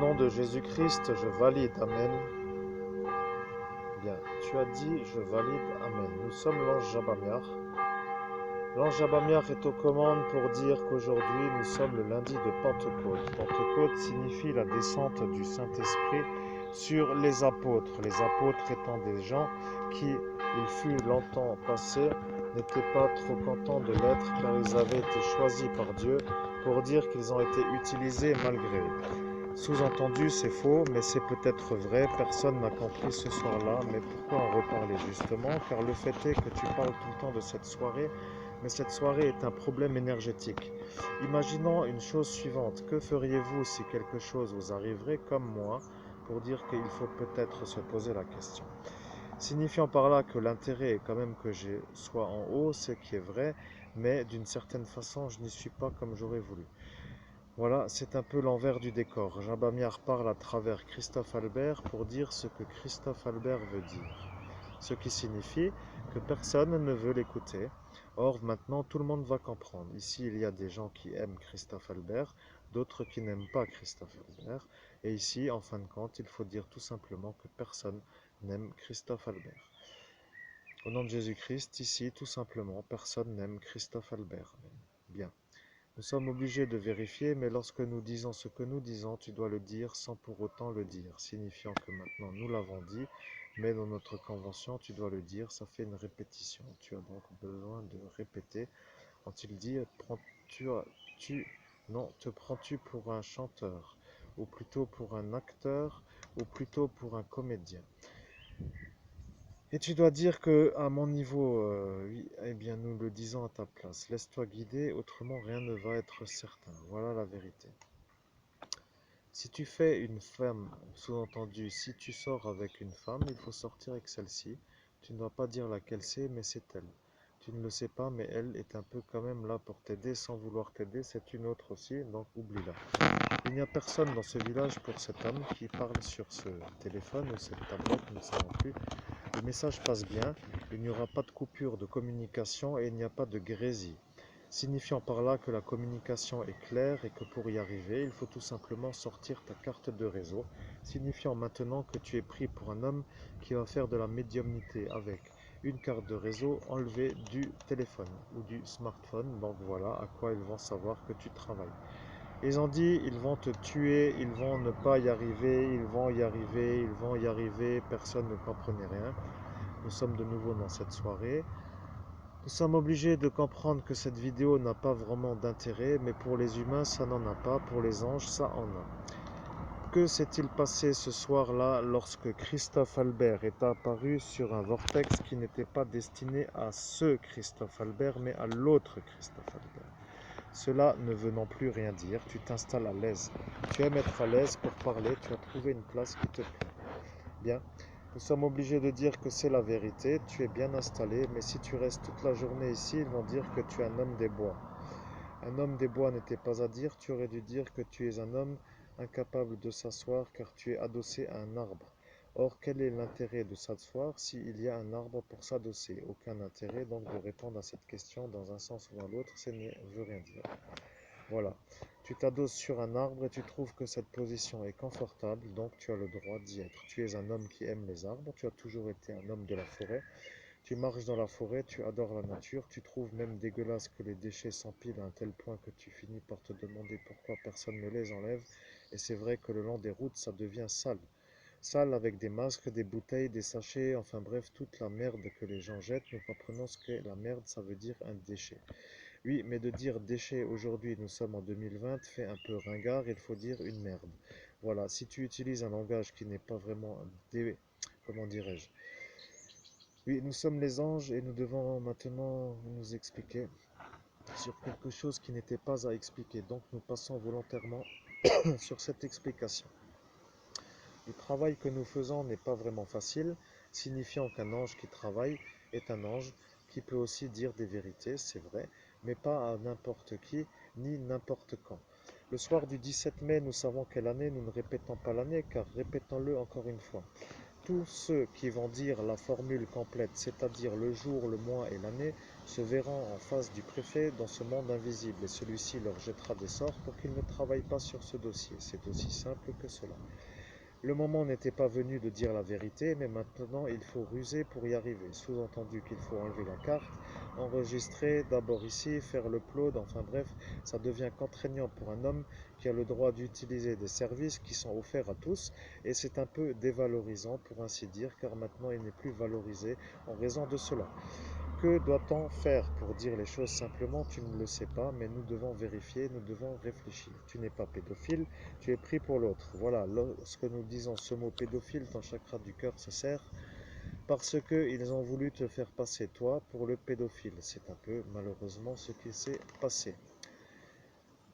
nom de Jésus-Christ, je valide. Amen. Bien, tu as dit, je valide. Amen. Nous sommes l'ange Jabamiar. L'ange Jabamiar est aux commandes pour dire qu'aujourd'hui, nous sommes le lundi de Pentecôte. Pentecôte signifie la descente du Saint-Esprit sur les apôtres. Les apôtres étant des gens qui, il fut longtemps passé, n'étaient pas trop contents de l'être car ils avaient été choisis par Dieu pour dire qu'ils ont été utilisés malgré eux. Sous-entendu, c'est faux, mais c'est peut-être vrai, personne n'a compris ce soir-là, mais pourquoi en reparler justement? Car le fait est que tu parles tout le temps de cette soirée, mais cette soirée est un problème énergétique. Imaginons une chose suivante, que feriez-vous si quelque chose vous arriverait comme moi, pour dire qu'il faut peut-être se poser la question? Signifiant par là que l'intérêt est quand même que je sois en haut, ce qui est vrai, mais d'une certaine façon, je n'y suis pas comme j'aurais voulu. Voilà, c'est un peu l'envers du décor. Jabamiar parle à travers Christophe Albert pour dire ce que Christophe Albert veut dire. Ce qui signifie que personne ne veut l'écouter. Or, maintenant, tout le monde va comprendre. Ici, il y a des gens qui aiment Christophe Albert, d'autres qui n'aiment pas Christophe Albert. Et ici, en fin de compte, il faut dire tout simplement que personne n'aime Christophe Albert. Au nom de Jésus-Christ, ici, tout simplement, personne n'aime Christophe Albert. Bien. Nous sommes obligés de vérifier, mais lorsque nous disons ce que nous disons, tu dois le dire sans pour autant le dire, signifiant que maintenant nous l'avons dit, mais dans notre convention, tu dois le dire, ça fait une répétition. Tu as donc besoin de répéter. Quand il dit, non, te prends-tu pour un chanteur, ou plutôt pour un acteur, ou plutôt pour un comédien? Et tu dois dire que à mon niveau, oui, eh bien nous le disons à ta place. Laisse-toi guider, autrement rien ne va être certain. Voilà la vérité. Si tu fais une femme, sous-entendu, si tu sors avec une femme, il faut sortir avec celle-ci. Tu ne dois pas dire laquelle c'est, mais c'est elle. Tu ne le sais pas, mais elle est un peu quand même là pour t'aider sans vouloir t'aider. C'est une autre aussi, donc oublie-la. Il n'y a personne dans ce village pour cet homme qui parle sur ce téléphone ou cette tablette, nous ne savons plus. Le message passe bien, il n'y aura pas de coupure de communication et il n'y a pas de grésil, signifiant par là que la communication est claire et que pour y arriver, il faut tout simplement sortir ta carte de réseau, signifiant maintenant que tu es pris pour un homme qui va faire de la médiumnité avec une carte de réseau enlevée du téléphone ou du smartphone. Donc voilà à quoi ils vont savoir que tu travailles. Ils ont dit, ils vont te tuer, ils vont ne pas y arriver, ils vont y arriver, ils vont y arriver, personne ne comprenait rien. Nous sommes de nouveau dans cette soirée. Nous sommes obligés de comprendre que cette vidéo n'a pas vraiment d'intérêt, mais pour les humains, ça n'en a pas, pour les anges, ça en a. Que s'est-il passé ce soir-là lorsque Christophe Albert est apparu sur un vortex qui n'était pas destiné à ce Christophe Albert, mais à l'autre Christophe Albert? Cela ne veut non plus rien dire, tu t'installes à l'aise. Tu aimes être à l'aise pour parler, tu as trouvé une place qui te plaît. Bien, nous sommes obligés de dire que c'est la vérité, tu es bien installé, mais si tu restes toute la journée ici, ils vont dire que tu es un homme des bois. Un homme des bois n'était pas à dire, tu aurais dû dire que tu es un homme incapable de s'asseoir car tu es adossé à un arbre. Or, quel est l'intérêt de s'asseoir s'il y a un arbre pour s'adosser? Aucun intérêt donc de répondre à cette question dans un sens ou dans l'autre, ça ne veut rien dire. Voilà, tu t'adosses sur un arbre et tu trouves que cette position est confortable, donc tu as le droit d'y être. Tu es un homme qui aime les arbres, tu as toujours été un homme de la forêt. Tu marches dans la forêt, tu adores la nature, tu trouves même dégueulasse que les déchets s'empilent à un tel point que tu finis par te demander pourquoi personne ne les enlève. Et c'est vrai que le long des routes, ça devient sale. Sale avec des masques, des bouteilles, des sachets, enfin bref, toute la merde que les gens jettent. Nous comprenons ce qu'est la merde, ça veut dire un déchet. Oui, mais de dire déchet aujourd'hui, nous sommes en 2020, fait un peu ringard, il faut dire une merde. Voilà, si tu utilises un langage qui n'est pas vraiment comment dirais-je? Oui, nous sommes les anges et nous devons maintenant nous expliquer sur quelque chose qui n'était pas à expliquer. Donc nous passons volontairement sur cette explication. Le travail que nous faisons n'est pas vraiment facile, signifiant qu'un ange qui travaille est un ange qui peut aussi dire des vérités, c'est vrai, mais pas à n'importe qui, ni n'importe quand. Le soir du 17 mai, nous savons quelle année, nous ne répétons pas l'année, car répétons-le encore une fois. Tous ceux qui vont dire la formule complète, c'est-à-dire le jour, le mois et l'année, se verront en face du préfet dans ce monde invisible et celui-ci leur jettera des sorts pour qu'ils ne travaillent pas sur ce dossier. C'est aussi simple que cela. Le moment n'était pas venu de dire la vérité, mais maintenant il faut ruser pour y arriver. Sous-entendu qu'il faut enlever la carte, enregistrer d'abord ici, faire l'upload, enfin bref, ça devient contraignant pour un homme qui a le droit d'utiliser des services qui sont offerts à tous, et c'est un peu dévalorisant pour ainsi dire, car maintenant il n'est plus valorisé en raison de cela. Que doit-on faire pour dire les choses simplement? Tu ne le sais pas, mais nous devons vérifier, nous devons réfléchir. Tu n'es pas pédophile, tu es pris pour l'autre. Voilà, lorsque nous disons ce mot pédophile, ton chakra du cœur se serre parce qu'ils ont voulu te faire passer toi pour le pédophile. C'est un peu malheureusement ce qui s'est passé.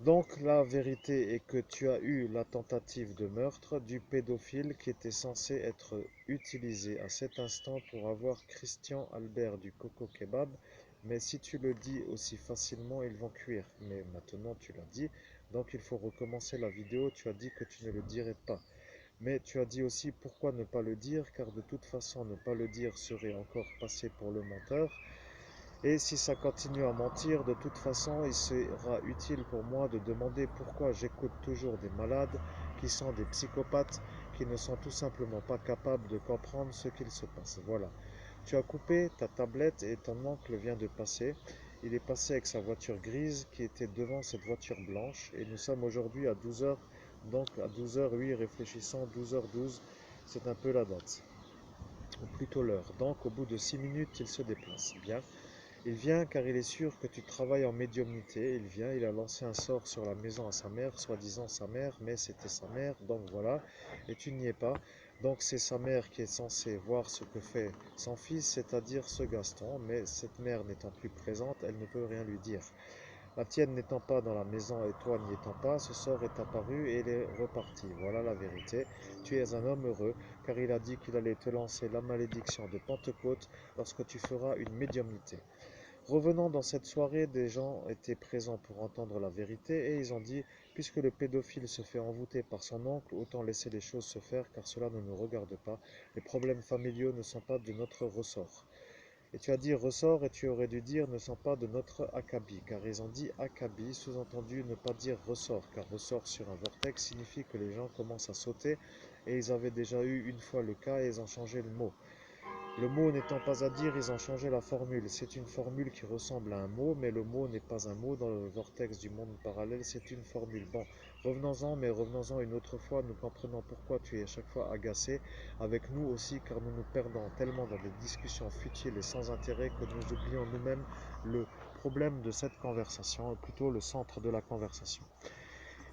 Donc la vérité est que tu as eu la tentative de meurtre du pédophile qui était censé être utilisé à cet instant pour avoir Christian Albert du Coco Kebab. Mais si tu le dis aussi facilement, ils vont cuire. Mais maintenant tu l'as dit, donc il faut recommencer la vidéo. Tu as dit que tu ne le dirais pas. Mais tu as dit aussi pourquoi ne pas le dire, car de toute façon ne pas le dire serait encore passé pour le menteur. Et si ça continue à mentir, de toute façon, il sera utile pour moi de demander pourquoi j'écoute toujours des malades qui sont des psychopathes, qui ne sont tout simplement pas capables de comprendre ce qu'il se passe. Voilà. Tu as coupé ta tablette et ton oncle vient de passer. Il est passé avec sa voiture grise qui était devant cette voiture blanche. Et nous sommes aujourd'hui à 12 heures. Donc à 12 heures, oui, réfléchissons, 12h12, c'est un peu la date. Ou plutôt l'heure. Donc au bout de 6 minutes, il se déplace. Bien. Il vient car il est sûr que tu travailles en médiumnité. Il vient, il a lancé un sort sur la maison à sa mère, soi-disant sa mère, mais c'était sa mère, donc voilà. Et tu n'y es pas. Donc c'est sa mère qui est censée voir ce que fait son fils, c'est-à-dire ce Gaston, mais cette mère n'étant plus présente, elle ne peut rien lui dire. La tienne n'étant pas dans la maison et toi n'y étant pas, ce sort est apparu et il est reparti. Voilà la vérité. Tu es un homme heureux, car il a dit qu'il allait te lancer la malédiction de Pentecôte lorsque tu feras une médiumnité. Revenant dans cette soirée, des gens étaient présents pour entendre la vérité et ils ont dit, puisque le pédophile se fait envoûter par son oncle, autant laisser les choses se faire car cela ne nous regarde pas. Les problèmes familiaux ne sont pas de notre ressort. Et tu as dit ressort et tu aurais dû dire ne sont pas de notre acabit, car ils ont dit acabit, sous-entendu ne pas dire ressort, car ressort sur un vortex signifie que les gens commencent à sauter et ils avaient déjà eu une fois le cas et ils ont changé le mot. Le mot n'étant pas à dire, ils ont changé la formule. C'est une formule qui ressemble à un mot, mais le mot n'est pas un mot dans le vortex du monde parallèle, c'est une formule. Bon, revenons-en, mais revenons-en une autre fois. Nous comprenons pourquoi tu es à chaque fois agacé avec nous aussi, car nous nous perdons tellement dans des discussions futiles et sans intérêt que nous oublions nous-mêmes le problème de cette conversation, ou plutôt le centre de la conversation.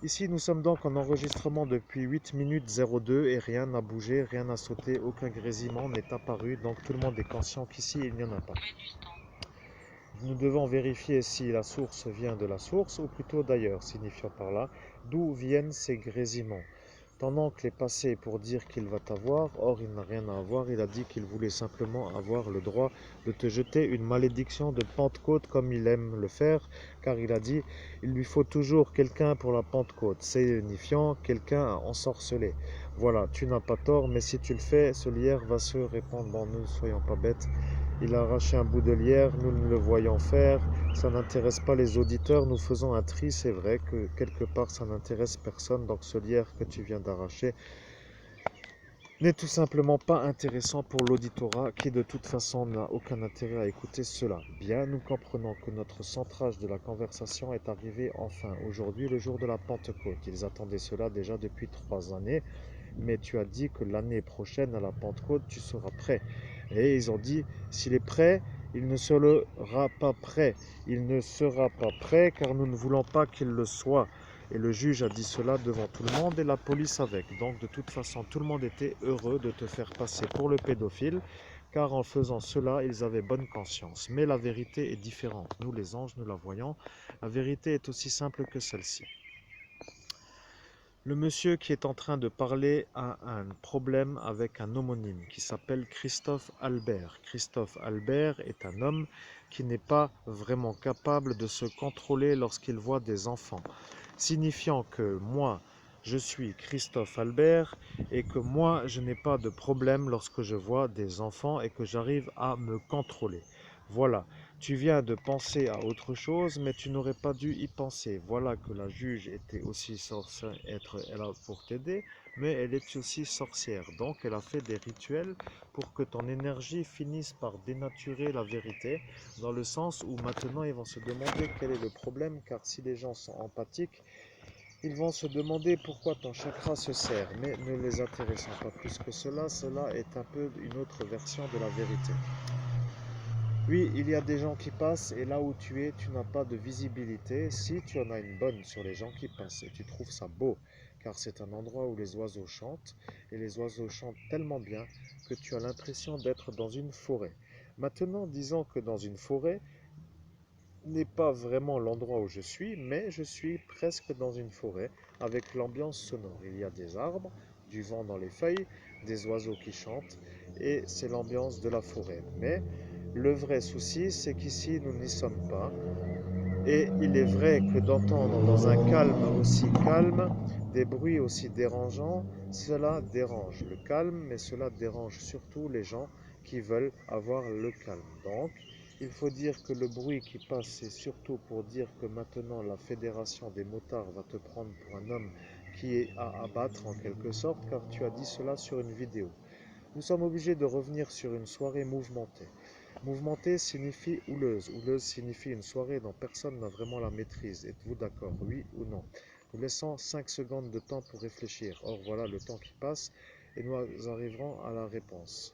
Ici, nous sommes donc en enregistrement depuis 8 minutes 02 et rien n'a bougé, rien n'a sauté, aucun grésillement n'est apparu, donc tout le monde est conscient qu'ici il n'y en a pas. Nous devons vérifier si la source vient de la source ou plutôt d'ailleurs, signifiant par là d'où viennent ces grésillements. Ton oncle est passé pour dire qu'il va t'avoir, or il n'a rien à avoir, il a dit qu'il voulait simplement avoir le droit de te jeter une malédiction de Pentecôte comme il aime le faire, car il a dit il lui faut toujours quelqu'un pour la Pentecôte, signifiant quelqu'un à ensorceler. Voilà, tu n'as pas tort, mais si tu le fais, ce lierre va se répandre. Bon, nous ne soyons pas bêtes. Il a arraché un bout de lierre, nous le voyons faire, ça n'intéresse pas les auditeurs, nous faisons un tri, c'est vrai que quelque part ça n'intéresse personne, donc ce lierre que tu viens d'arracher n'est tout simplement pas intéressant pour l'auditorat qui de toute façon n'a aucun intérêt à écouter cela. Bien, nous comprenons que notre centrage de la conversation est arrivé enfin aujourd'hui, le jour de la Pentecôte. Ils attendaient cela déjà depuis 3 années, mais tu as dit que l'année prochaine à la Pentecôte tu seras prêt. Et ils ont dit, s'il est prêt, il ne sera pas prêt. Il ne sera pas prêt car nous ne voulons pas qu'il le soit. Et le juge a dit cela devant tout le monde et la police avec. Donc de toute façon, tout le monde était heureux de te faire passer pour le pédophile, car en faisant cela, ils avaient bonne conscience. Mais la vérité est différente. Nous, les anges, nous la voyons. La vérité est aussi simple que celle-ci. Le monsieur qui est en train de parler a un problème avec un homonyme qui s'appelle Christophe Albert. Christophe Albert est un homme qui n'est pas vraiment capable de se contrôler lorsqu'il voit des enfants, signifiant que moi, je suis Christophe Albert et que moi, je n'ai pas de problème lorsque je vois des enfants et que j'arrive à me contrôler. Voilà. Tu viens de penser à autre chose, mais tu n'aurais pas dû y penser. Voilà que la juge était aussi censée être là pour t'aider, mais elle est aussi sorcière. Donc elle a fait des rituels pour que ton énergie finisse par dénaturer la vérité, dans le sens où maintenant ils vont se demander quel est le problème, car si les gens sont empathiques, ils vont se demander pourquoi ton chakra se serre, mais ne les intéressant pas plus que cela, cela est un peu une autre version de la vérité. Oui, il y a des gens qui passent et là où tu es, tu n'as pas de visibilité. Si tu en as une bonne sur les gens qui passent et tu trouves ça beau, car c'est un endroit où les oiseaux chantent et les oiseaux chantent tellement bien que tu as l'impression d'être dans une forêt. Maintenant, disons que dans une forêt n'est pas vraiment l'endroit où je suis, mais je suis presque dans une forêt avec l'ambiance sonore. Il y a des arbres, du vent dans les feuilles, des oiseaux qui chantent et c'est l'ambiance de la forêt. Mais le vrai souci, c'est qu'ici, nous n'y sommes pas. Et il est vrai que d'entendre dans un calme aussi calme des bruits aussi dérangeants, cela dérange le calme, mais cela dérange surtout les gens qui veulent avoir le calme. Donc, il faut dire que le bruit qui passe, c'est surtout pour dire que maintenant la fédération des motards va te prendre pour un homme qui est à abattre en quelque sorte, car tu as dit cela sur une vidéo. Nous sommes obligés de revenir sur une soirée mouvementée. Mouvementée signifie houleuse. Houleuse signifie une soirée dont personne n'a vraiment la maîtrise. Êtes-vous d'accord, oui ou non? Nous laissons 5 secondes de temps pour réfléchir. Or voilà le temps qui passe et nous arriverons à la réponse.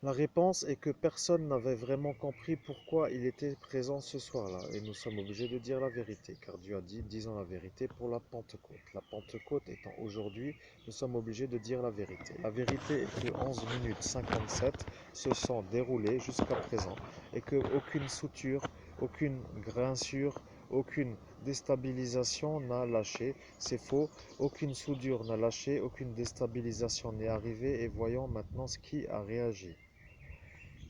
La réponse est que personne n'avait vraiment compris pourquoi il était présent ce soir-là, et nous sommes obligés de dire la vérité, car Dieu a dit, disons la vérité pour la Pentecôte. La Pentecôte étant aujourd'hui, nous sommes obligés de dire la vérité. La vérité est que 11 minutes 57 se sont déroulées jusqu'à présent, et que aucune suture, aucune grincure, aucune déstabilisation n'a lâché. C'est faux, aucune soudure n'a lâché, aucune déstabilisation n'est arrivée, et voyons maintenant ce qui a réagi.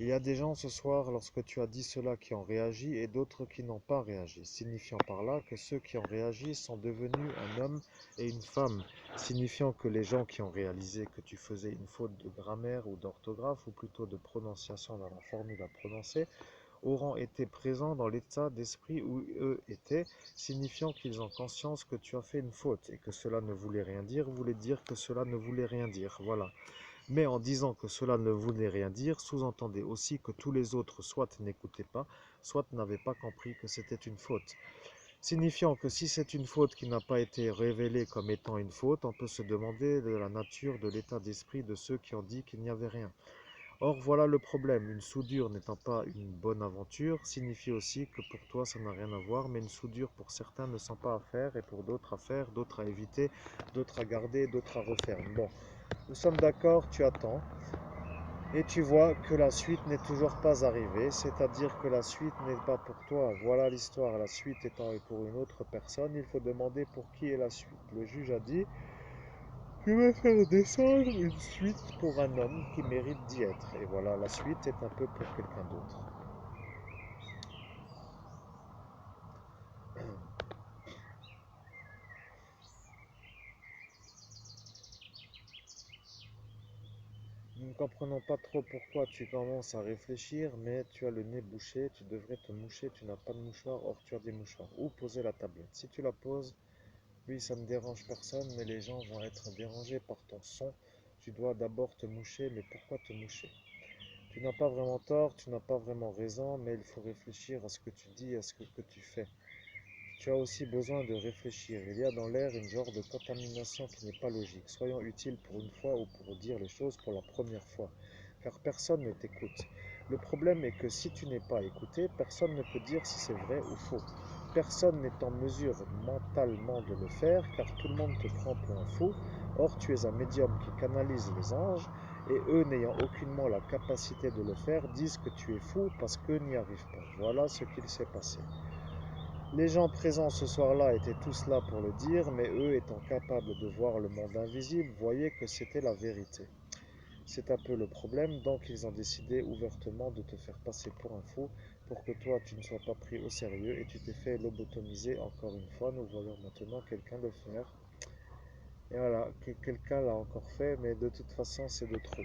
Il y a des gens ce soir, lorsque tu as dit cela, qui ont réagi et d'autres qui n'ont pas réagi, signifiant par là que ceux qui ont réagi sont devenus un homme et une femme, signifiant que les gens qui ont réalisé que tu faisais une faute de grammaire ou d'orthographe, ou plutôt de prononciation dans la formule à prononcer, auront été présents dans l'état d'esprit où eux étaient, signifiant qu'ils ont conscience que tu as fait une faute et que cela ne voulait rien dire, voulait dire que cela ne voulait rien dire. Voilà. Mais en disant que cela ne voulait rien dire, sous-entendez aussi que tous les autres soit n'écoutaient pas, soit n'avaient pas compris que c'était une faute. Signifiant que si c'est une faute qui n'a pas été révélée comme étant une faute, on peut se demander de la nature de l'état d'esprit de ceux qui ont dit qu'il n'y avait rien. Or voilà le problème, une soudure n'étant pas une bonne aventure, signifie aussi que pour toi ça n'a rien à voir, mais une soudure pour certains ne sont pas à faire, et pour d'autres à faire, d'autres à éviter, d'autres à garder, d'autres à refaire. Bon, nous sommes d'accord, tu attends, et tu vois que la suite n'est toujours pas arrivée, c'est-à-dire que la suite n'est pas pour toi. Voilà l'histoire, la suite étant pour une autre personne, il faut demander pour qui est la suite. Le juge a dit, je vais faire descendre une suite pour un homme qui mérite d'y être. Et voilà, la suite est un peu pour quelqu'un d'autre. Nous ne comprenons pas trop pourquoi tu commences à réfléchir, mais tu as le nez bouché, tu devrais te moucher, tu n'as pas de mouchoir, or tu as des mouchoirs. Où poser la tablette? Si tu la poses, oui, ça ne dérange personne, mais les gens vont être dérangés par ton son. Tu dois d'abord te moucher, mais pourquoi te moucher? Tu n'as pas vraiment tort, tu n'as pas vraiment raison, mais il faut réfléchir à ce que tu dis, à ce que tu fais. Tu as aussi besoin de réfléchir. Il y a dans l'air une genre de contamination qui n'est pas logique. Soyons utiles pour une fois ou pour dire les choses pour la première fois, car personne ne t'écoute. Le problème est que si tu n'es pas écouté, personne ne peut dire si c'est vrai ou faux. Personne n'est en mesure mentalement de le faire, car tout le monde te prend pour un fou. Or, tu es un médium qui canalise les anges, et eux, n'ayant aucunement la capacité de le faire, disent que tu es fou parce qu'eux n'y arrivent pas. Voilà ce qu'il s'est passé. Les gens présents ce soir-là étaient tous là pour le dire, mais eux étant capables de voir le monde invisible, voyaient que c'était la vérité. C'est un peu le problème, donc ils ont décidé ouvertement de te faire passer pour un fou, pour que toi tu ne sois pas pris au sérieux, et tu t'es fait lobotomiser encore une fois. Nous voyons maintenant quelqu'un le faire. Et voilà, quelqu'un l'a encore fait, mais de toute façon c'est de trop.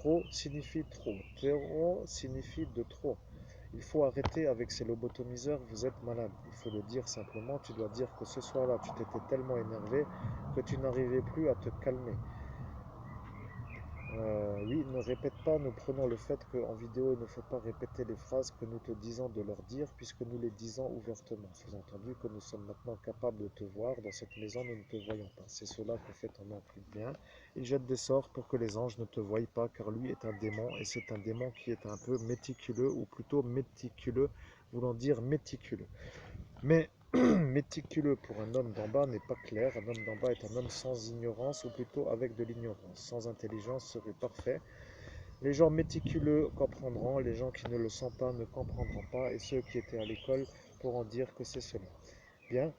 Trop signifie trop. Trop signifie de trop. Il faut arrêter avec ces lobotomiseurs, vous êtes malade. Il faut le dire simplement, tu dois dire que ce soir-là, tu t'étais tellement énervé que tu n'arrivais plus à te calmer. Oui, ne répète pas, nous prenons le fait qu'en vidéo, il ne faut pas répéter les phrases que nous te disons de leur dire, puisque nous les disons ouvertement. Sous-entendu que nous sommes maintenant capables de te voir. Dans cette maison, nous ne te voyons pas. C'est cela que fait ton oncle bien. Il jette des sorts pour que les anges ne te voient pas, car lui est un démon, et c'est un démon qui est un peu méticuleux, ou plutôt méticuleux, voulant dire méticuleux. Mais méticuleux pour un homme d'en bas n'est pas clair. Un homme d'en bas est un homme sans ignorance, ou plutôt avec de l'ignorance. Sans intelligence serait parfait. Les gens méticuleux comprendront, les gens qui ne le sont pas ne comprendront pas, et ceux qui étaient à l'école pourront dire que c'est cela. Bien,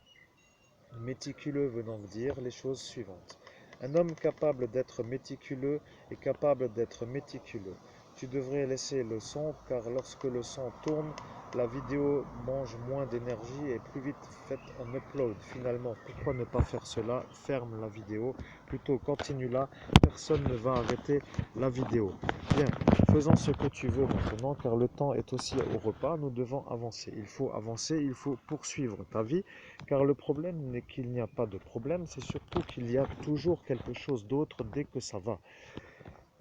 méticuleux veut donc dire les choses suivantes. Un homme capable d'être méticuleux est capable d'être méticuleux. Tu devrais laisser le son, car lorsque le son tourne, la vidéo mange moins d'énergie et plus vite fait un upload. Finalement, pourquoi ne pas faire cela? Ferme la vidéo, plutôt continue là, personne ne va arrêter la vidéo. Bien, faisons ce que tu veux maintenant, car le temps est aussi au repas, nous devons avancer. Il faut avancer, il faut poursuivre ta vie, car le problème n'est qu'il n'y a pas de problème, c'est surtout qu'il y a toujours quelque chose d'autre dès que ça va.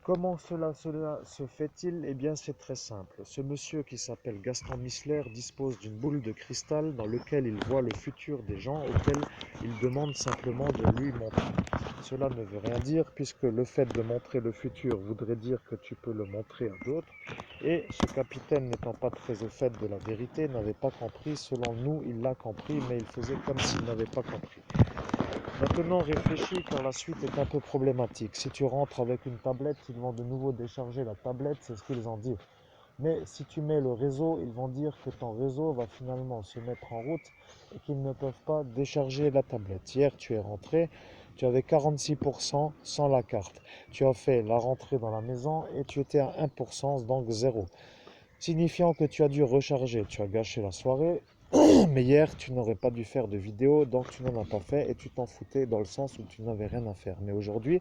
Comment cela se fait-il? Eh bien, c'est très simple. Ce monsieur qui s'appelle Gaston Missler dispose d'une boule de cristal dans laquelle il voit le futur des gens auxquels il demande simplement de lui montrer. Cela ne veut rien dire puisque le fait de montrer le futur voudrait dire que tu peux le montrer à d'autres. Et ce capitaine n'étant pas très au fait de la vérité, n'avait pas compris. Selon nous, il l'a compris, mais il faisait comme s'il n'avait pas compris. Maintenant, réfléchis car la suite est un peu problématique. Si tu rentres avec une tablette, ils vont de nouveau décharger la tablette, c'est ce qu'ils ont dit. Mais si tu mets le réseau, ils vont dire que ton réseau va finalement se mettre en route et qu'ils ne peuvent pas décharger la tablette. Hier, tu es rentré, tu avais 46% sans la carte. Tu as fait la rentrée dans la maison et tu étais à 1%, donc zéro. Signifiant que tu as dû recharger, tu as gâché la soirée. Mais hier, tu n'aurais pas dû faire de vidéo, donc tu n'en as pas fait et tu t'en foutais dans le sens où tu n'avais rien à faire. Mais aujourd'hui,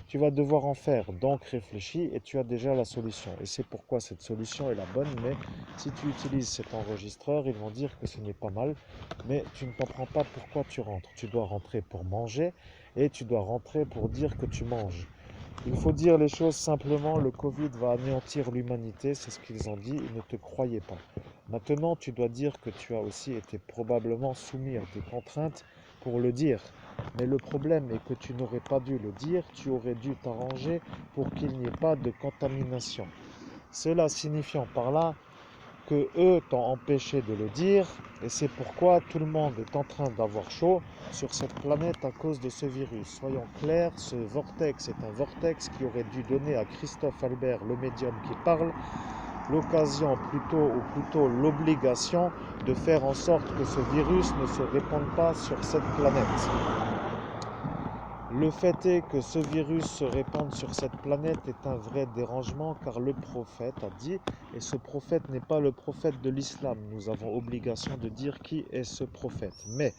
tu vas devoir en faire, donc réfléchis et tu as déjà la solution. Et c'est pourquoi cette solution est la bonne, mais si tu utilises cet enregistreur, ils vont dire que ce n'est pas mal, mais tu ne comprends pas pourquoi tu rentres. Tu dois rentrer pour manger et tu dois rentrer pour dire que tu manges. Il faut dire les choses simplement, le Covid va anéantir l'humanité, c'est ce qu'ils ont dit, ils ne te croyaient pas. Maintenant, tu dois dire que tu as aussi été probablement soumis à des contraintes pour le dire. Mais le problème est que tu n'aurais pas dû le dire, tu aurais dû t'arranger pour qu'il n'y ait pas de contamination. Cela signifiant par là que eux t'ont empêché de le dire, et c'est pourquoi tout le monde est en train d'avoir chaud sur cette planète à cause de ce virus. Soyons clairs, ce vortex est un vortex qui aurait dû donner à Christophe Albert, le médium qui parle, l'occasion ou plutôt l'obligation de faire en sorte que ce virus ne se répande pas sur cette planète. Le fait est que ce virus se répande sur cette planète est un vrai dérangement car le prophète a dit, et ce prophète n'est pas le prophète de l'islam, nous avons obligation de dire qui est ce prophète. Mais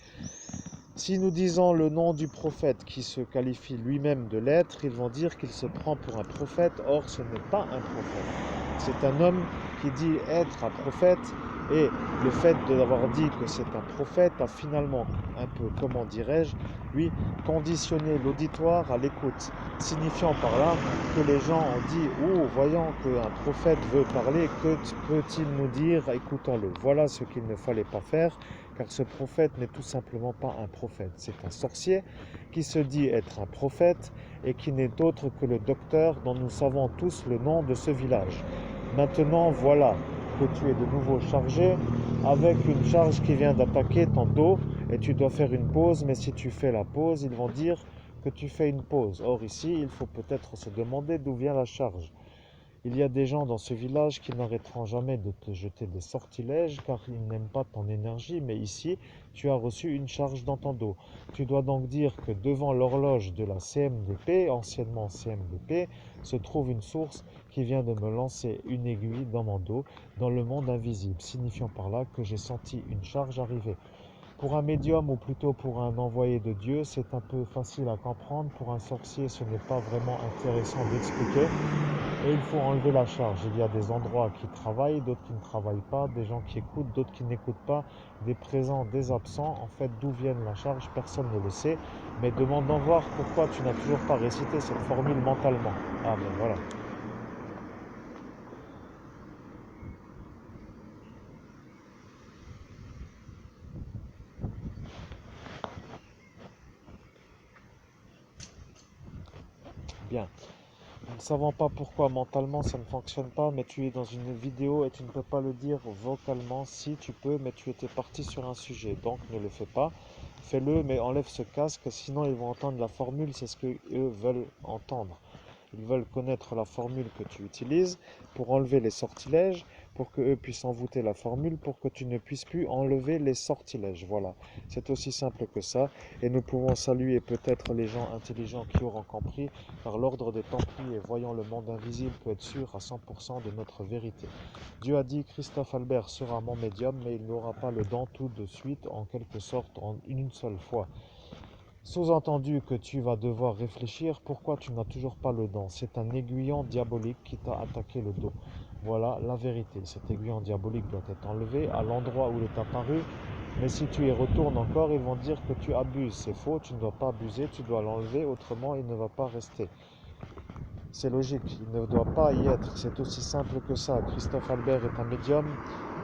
si nous disons le nom du prophète qui se qualifie lui-même de l'être, ils vont dire qu'il se prend pour un prophète, or ce n'est pas un prophète. C'est un homme qui dit être un prophète et le fait d'avoir dit que c'est un prophète a finalement, un peu, comment dirais-je, lui, conditionné l'auditoire à l'écoute, signifiant par là que les gens ont dit « Oh, voyons qu'un prophète veut parler, que peut-il nous dire? Écoutons-le. » Voilà ce qu'il ne fallait pas faire, car ce prophète n'est tout simplement pas un prophète. C'est un sorcier qui se dit être un prophète et qui n'est autre que le docteur dont nous savons tous le nom de ce village. Maintenant, voilà que tu es de nouveau chargé avec une charge qui vient d'attaquer ton dos et tu dois faire une pause, mais si tu fais la pause, ils vont dire que tu fais une pause. Or ici, il faut peut-être se demander d'où vient la charge. Il y a des gens dans ce village qui n'arrêteront jamais de te jeter des sortilèges car ils n'aiment pas ton énergie, mais ici, tu as reçu une charge dans ton dos. Tu dois donc dire que devant l'horloge de la CMDP, anciennement CMDP, se trouve une source qui vient de me lancer une aiguille dans mon dos, dans le monde invisible, signifiant par là que j'ai senti une charge arriver. Pour un médium ou plutôt pour un envoyé de Dieu, c'est un peu facile à comprendre. Pour un sorcier, ce n'est pas vraiment intéressant d'expliquer. Et il faut enlever la charge. Il y a des endroits qui travaillent, d'autres qui ne travaillent pas, des gens qui écoutent, d'autres qui n'écoutent pas, des présents, des absents. En fait, d'où viennent la charge, personne ne le sait. Mais demandons voir pourquoi tu n'as toujours pas récité cette formule mentalement. Ah ben voilà. Bien. Nous ne savons pas pourquoi mentalement ça ne fonctionne pas, mais tu es dans une vidéo et tu ne peux pas le dire vocalement. Si tu peux, mais tu étais parti sur un sujet, donc ne le fais pas. Fais-le, mais enlève ce casque, sinon ils vont entendre la formule, c'est ce qu'eux veulent entendre. Ils veulent connaître la formule que tu utilises pour enlever les sortilèges, pour qu'eux puissent envoûter la formule, pour que tu ne puisses plus enlever les sortilèges. Voilà, c'est aussi simple que ça. Et nous pouvons saluer peut-être les gens intelligents qui auront compris, car l'ordre des Templiers, voyant le monde invisible, peut être sûr à 100% de notre vérité. Dieu a dit, Christophe Albert sera mon médium, mais il n'aura pas le don tout de suite, en quelque sorte, en une seule fois. Sous-entendu que tu vas devoir réfléchir pourquoi tu n'as toujours pas le don. C'est un aiguillon diabolique qui t'a attaqué le dos. Voilà la vérité. Cet aiguillon diabolique doit être enlevé à l'endroit où il est apparu. Mais si tu y retournes encore, ils vont dire que tu abuses. C'est faux, tu ne dois pas abuser, tu dois l'enlever, autrement il ne va pas rester. C'est logique, il ne doit pas y être. C'est aussi simple que ça. Christophe Albert est un médium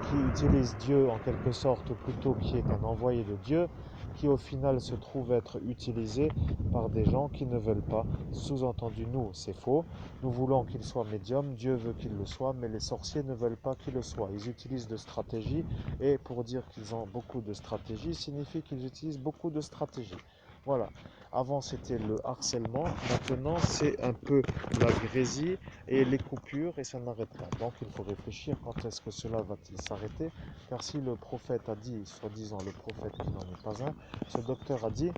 qui utilise Dieu en quelque sorte, ou plutôt qui est un envoyé de Dieu, qui au final se trouve être utilisé par des gens qui ne veulent pas. Sous-entendu, nous, c'est faux. Nous voulons qu'il soit médium, Dieu veut qu'il le soit, mais les sorciers ne veulent pas qu'il le soit. Ils utilisent de stratégies, et pour dire qu'ils ont beaucoup de stratégies, signifie qu'ils utilisent beaucoup de stratégies. Voilà. Avant c'était le harcèlement, maintenant c'est un peu la grésie et les coupures et ça n'arrête pas. Donc il faut réfléchir quand est-ce que cela va-t-il s'arrêter. Car si le prophète a dit, soi-disant le prophète qui n'en est pas un, ce docteur a dit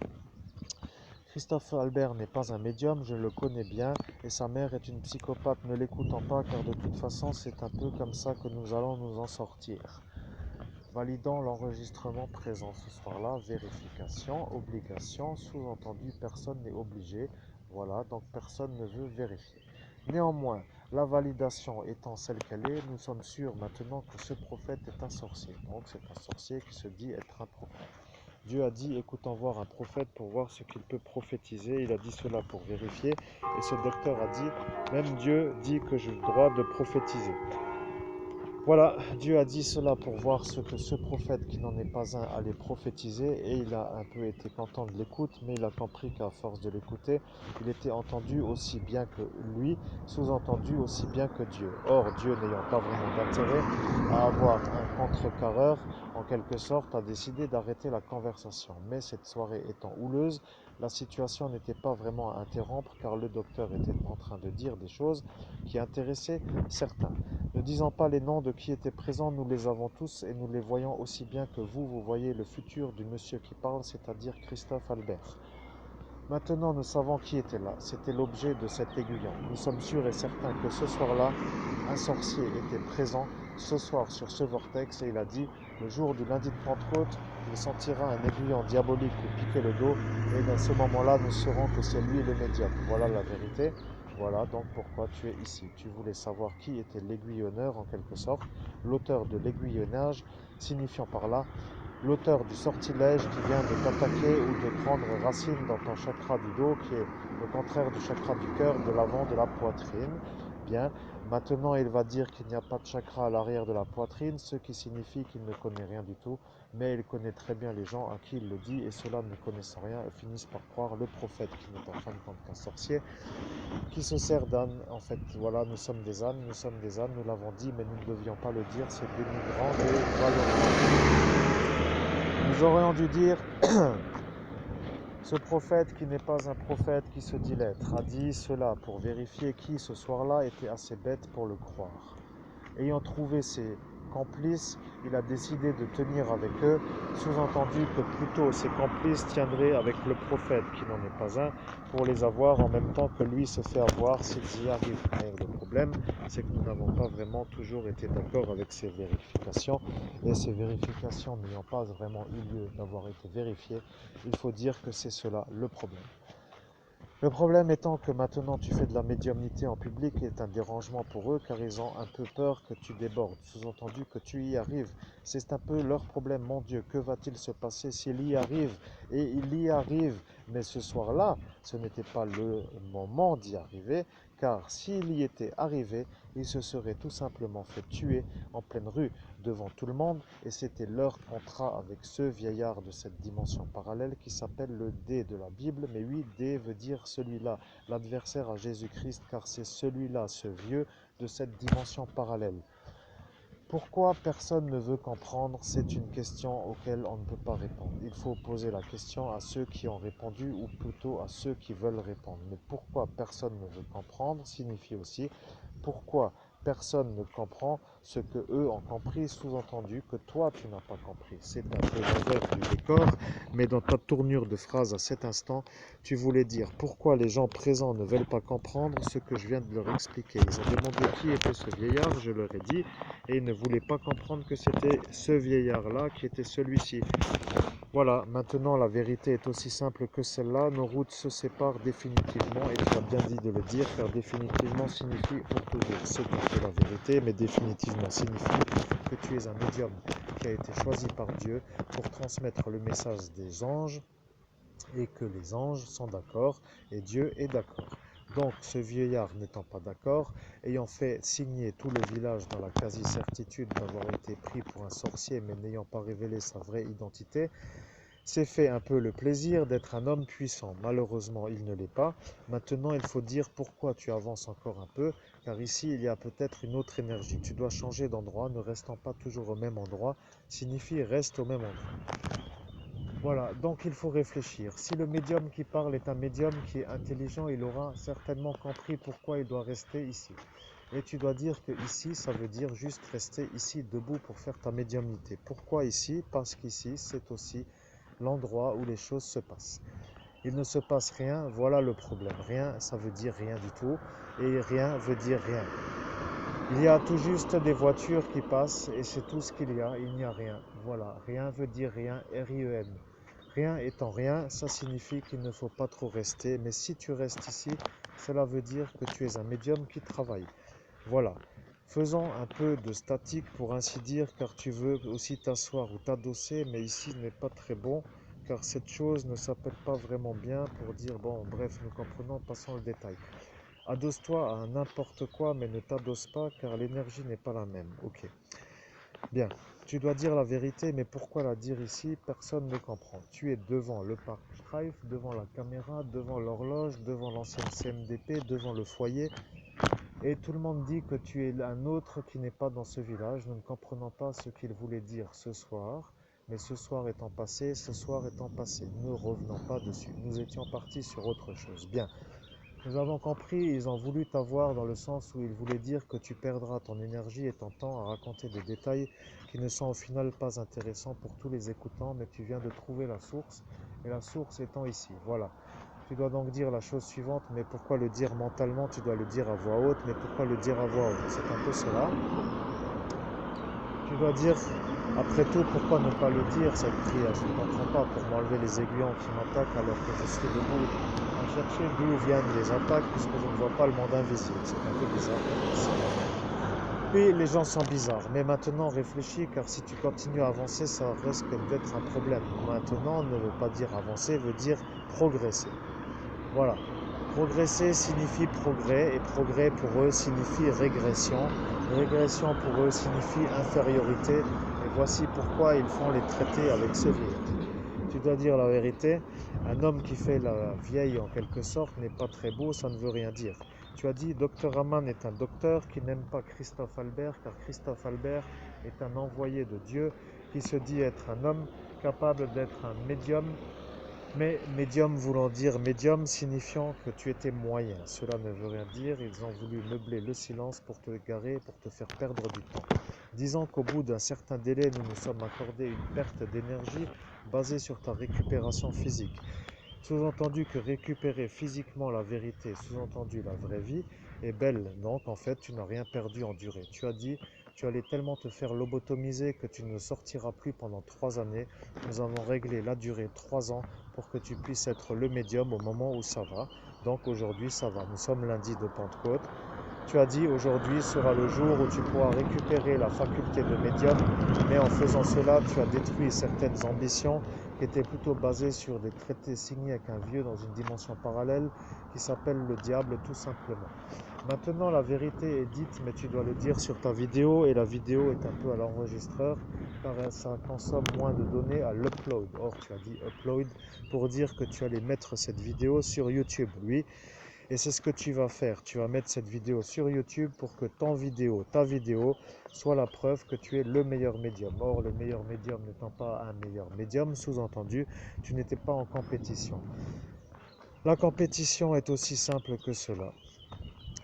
Christophe Albert n'est pas un médium, je le connais bien et sa mère est une psychopathe, ne l'écoutons pas car de toute façon c'est un peu comme ça que nous allons nous en sortir. Validant l'enregistrement présent ce soir-là, vérification, obligation, sous-entendu personne n'est obligé, voilà, donc personne ne veut vérifier. Néanmoins, la validation étant celle qu'elle est, nous sommes sûrs maintenant que ce prophète est un sorcier. Donc c'est un sorcier qui se dit être un prophète. Dieu a dit, écoutons voir un prophète pour voir ce qu'il peut prophétiser. Il a dit cela pour vérifier. Et ce docteur a dit, même Dieu dit que j'ai le droit de prophétiser. Voilà, Dieu a dit cela pour voir ce que ce prophète qui n'en est pas un allait prophétiser et il a un peu été content de l'écoute, mais il a compris qu'à force de l'écouter, il était entendu aussi bien que lui, sous-entendu aussi bien que Dieu. Or, Dieu n'ayant pas vraiment d'intérêt à avoir un contrecarreur, en quelque sorte, a décidé d'arrêter la conversation. Mais cette soirée étant houleuse, la situation n'était pas vraiment à interrompre car le docteur était en train de dire des choses qui intéressaient certains. Ne disant pas les noms de qui étaient présents, nous les avons tous et nous les voyons aussi bien que vous voyez le futur du monsieur qui parle, c'est-à-dire Christophe Albert. Maintenant, nous savons qui était là. C'était l'objet de cet aiguillon. Nous sommes sûrs et certains que ce soir-là, un sorcier était présent ce soir sur ce vortex et il a dit, le jour du lundi de Pentecôte, il sentira un aiguillon diabolique lui piquer le dos et dans ce moment-là, nous saurons que c'est lui le médium. Voilà la vérité. Voilà donc pourquoi tu es ici. Tu voulais savoir qui était l'aiguillonneur en quelque sorte, l'auteur de l'aiguillonnage, signifiant par là l'auteur du sortilège qui vient de t'attaquer ou de prendre racine dans ton chakra du dos, qui est le contraire du chakra du cœur, de l'avant de la poitrine. Bien, maintenant il va dire qu'il n'y a pas de chakra à l'arrière de la poitrine, ce qui signifie qu'il ne connaît rien du tout, mais il connaît très bien les gens à qui il le dit, et ceux-là ne connaissant rien finissent par croire le prophète qui n'est en fin de compte qu'un sorcier, qui se sert d'âne. En fait, voilà, nous sommes des ânes, nous l'avons dit, mais nous ne devions pas le dire, c'est dénigrant et valorisant. Nous aurions dû dire, ce prophète qui n'est pas un prophète qui se dit l'être, a dit cela pour vérifier qui ce soir-là était assez bête pour le croire. Ayant trouvé ses complices, il a décidé de tenir avec eux, sous-entendu que plutôt ses complices tiendraient avec le prophète qui n'en est pas un, pour les avoir en même temps que lui se fait avoir s'ils y arrivent. Mais le problème, c'est que nous n'avons pas vraiment toujours été d'accord avec ces vérifications. Et ces vérifications n'ayant pas vraiment eu lieu d'avoir été vérifiées, il faut dire que c'est cela le problème. Le problème étant que maintenant tu fais de la médiumnité en public est un dérangement pour eux car ils ont un peu peur que tu débordes, sous-entendu que tu y arrives. C'est un peu leur problème, mon Dieu, que va-t-il se passer s'il y arrive? Et il y arrive, mais ce soir-là, ce n'était pas le moment d'y arriver, car s'il y était arrivé, il se serait tout simplement fait tuer en pleine rue devant tout le monde, et c'était leur contrat avec ce vieillard de cette dimension parallèle qui s'appelle le D de la Bible, mais oui, D veut dire celui-là, l'adversaire à Jésus-Christ, car c'est celui-là, ce vieux de cette dimension parallèle. Pourquoi personne ne veut comprendre? C'est une question auquel on ne peut pas répondre. Il faut poser la question à ceux qui ont répondu ou plutôt à ceux qui veulent répondre. Mais pourquoi personne ne veut comprendre signifie aussi pourquoi personne ne comprend ce que eux ont compris, sous-entendu que toi tu n'as pas compris. C'est un peu l'envers du décor, mais dans ta tournure de phrase à cet instant, tu voulais dire pourquoi les gens présents ne veulent pas comprendre ce que je viens de leur expliquer. Ils ont demandé qui était ce vieillard, je leur ai dit, et ils ne voulaient pas comprendre que c'était ce vieillard-là qui était celui-ci. Voilà, maintenant la vérité est aussi simple que celle-là, nos routes se séparent définitivement, et tu as bien dit de le dire, car définitivement signifie pour toujours, c'est un peu la vérité, mais définitivement signifie que tu es un médium qui a été choisi par Dieu pour transmettre le message des anges, et que les anges sont d'accord, et Dieu est d'accord. Donc ce vieillard n'étant pas d'accord, ayant fait signer tout le village dans la quasi-certitude d'avoir été pris pour un sorcier mais n'ayant pas révélé sa vraie identité, s'est fait un peu le plaisir d'être un homme puissant. Malheureusement, il ne l'est pas. Maintenant, il faut dire pourquoi tu avances encore un peu, car ici, il y a peut-être une autre énergie. Tu dois changer d'endroit, ne restant pas toujours au même endroit, signifie reste au même endroit. Voilà, donc il faut réfléchir. Si le médium qui parle est un médium qui est intelligent, il aura certainement compris pourquoi il doit rester ici. Et tu dois dire que ici, ça veut dire juste rester ici debout pour faire ta médiumnité. Pourquoi ici? Parce qu'ici, c'est aussi l'endroit où les choses se passent. Il ne se passe rien, voilà le problème. Rien, ça veut dire rien du tout, et rien veut dire rien. Il y a tout juste des voitures qui passent, et c'est tout ce qu'il y a, il n'y a rien. Voilà, rien veut dire rien, R-I-E-N. Rien étant rien, ça signifie qu'il ne faut pas trop rester, mais si tu restes ici, cela veut dire que tu es un médium qui travaille. Voilà. Faisons un peu de statique pour ainsi dire, car tu veux aussi t'asseoir ou t'adosser, mais ici ce n'est pas très bon, car cette chose ne s'appelle pas vraiment bien pour dire, bon, bref, nous comprenons, passons le détail. Adosse-toi à n'importe quoi, mais ne t'adosse pas, car l'énergie n'est pas la même. Ok. Bien. Tu dois dire la vérité, mais pourquoi la dire ici? Personne ne comprend. Tu es devant le parc Strife, devant la caméra, devant l'horloge, devant l'ancienne CMDP, devant le foyer. Et tout le monde dit que tu es un autre qui n'est pas dans ce village. Nous ne comprenons pas ce qu'il voulait dire ce soir. Mais ce soir étant passé, ce soir étant passé. Ne revenons pas dessus. Nous étions partis sur autre chose. Bien. Nous avons compris, ils ont voulu t'avoir dans le sens où ils voulaient dire que tu perdras ton énergie et ton temps à raconter des détails qui ne sont au final pas intéressants pour tous les écoutants, mais tu viens de trouver la source, et la source étant ici. Voilà. Tu dois donc dire la chose suivante, mais pourquoi le dire mentalement? Tu dois le dire à voix haute, mais pourquoi le dire à voix haute? C'est un peu cela. Tu dois dire, après tout, pourquoi ne pas le dire, cette prière? Je ne comprends pas, pour m'enlever les aiguillons qui m'attaquent alors que je suis debout à chercher d'où viennent les attaques, puisque je ne vois pas le monde invisible. C'est un peu bizarre. Oui, les gens sont bizarres, mais maintenant réfléchis, car si tu continues à avancer, ça risque d'être un problème. Maintenant ne veut pas dire avancer, veut dire progresser. Voilà. Progresser signifie progrès, et progrès pour eux signifie régression. Régression pour eux signifie infériorité, et voici pourquoi ils font les traités avec ce vieil. Tu dois dire la vérité, un homme qui fait la vieille en quelque sorte n'est pas très beau, ça ne veut rien dire. Tu as dit, Dr Raman est un docteur qui n'aime pas Christophe Albert, car Christophe Albert est un envoyé de Dieu qui se dit être un homme capable d'être un médium, mais médium voulant dire médium signifiant que tu étais moyen. Cela ne veut rien dire, ils ont voulu meubler le silence pour te garer, pour te faire perdre du temps. Disons qu'au bout d'un certain délai, nous nous sommes accordés une perte d'énergie basée sur ta récupération physique. Sous-entendu que récupérer physiquement la vérité, sous-entendu la vraie vie, est belle. Donc en fait, tu n'as rien perdu en durée. Tu as dit, tu allais tellement te faire lobotomiser que tu ne sortiras plus pendant 3 années. Nous avons réglé la durée 3 ans pour que tu puisses être le médium au moment où ça va. Donc aujourd'hui, ça va. Nous sommes lundi de Pentecôte. Tu as dit aujourd'hui sera le jour où tu pourras récupérer la faculté de médium, mais en faisant cela, tu as détruit certaines ambitions qui étaient plutôt basées sur des traités signés avec un vieux dans une dimension parallèle qui s'appelle le diable tout simplement. Maintenant, la vérité est dite, mais tu dois le dire sur ta vidéo, et la vidéo est un peu à l'enregistreur, car ça consomme moins de données à l'upload. Or, tu as dit upload pour dire que tu allais mettre cette vidéo sur YouTube. Oui, et c'est ce que tu vas faire. Tu vas mettre cette vidéo sur YouTube pour que ta vidéo, soit la preuve que tu es le meilleur médium. Or, le meilleur médium n'étant pas un meilleur médium, sous-entendu, tu n'étais pas en compétition. La compétition est aussi simple que cela.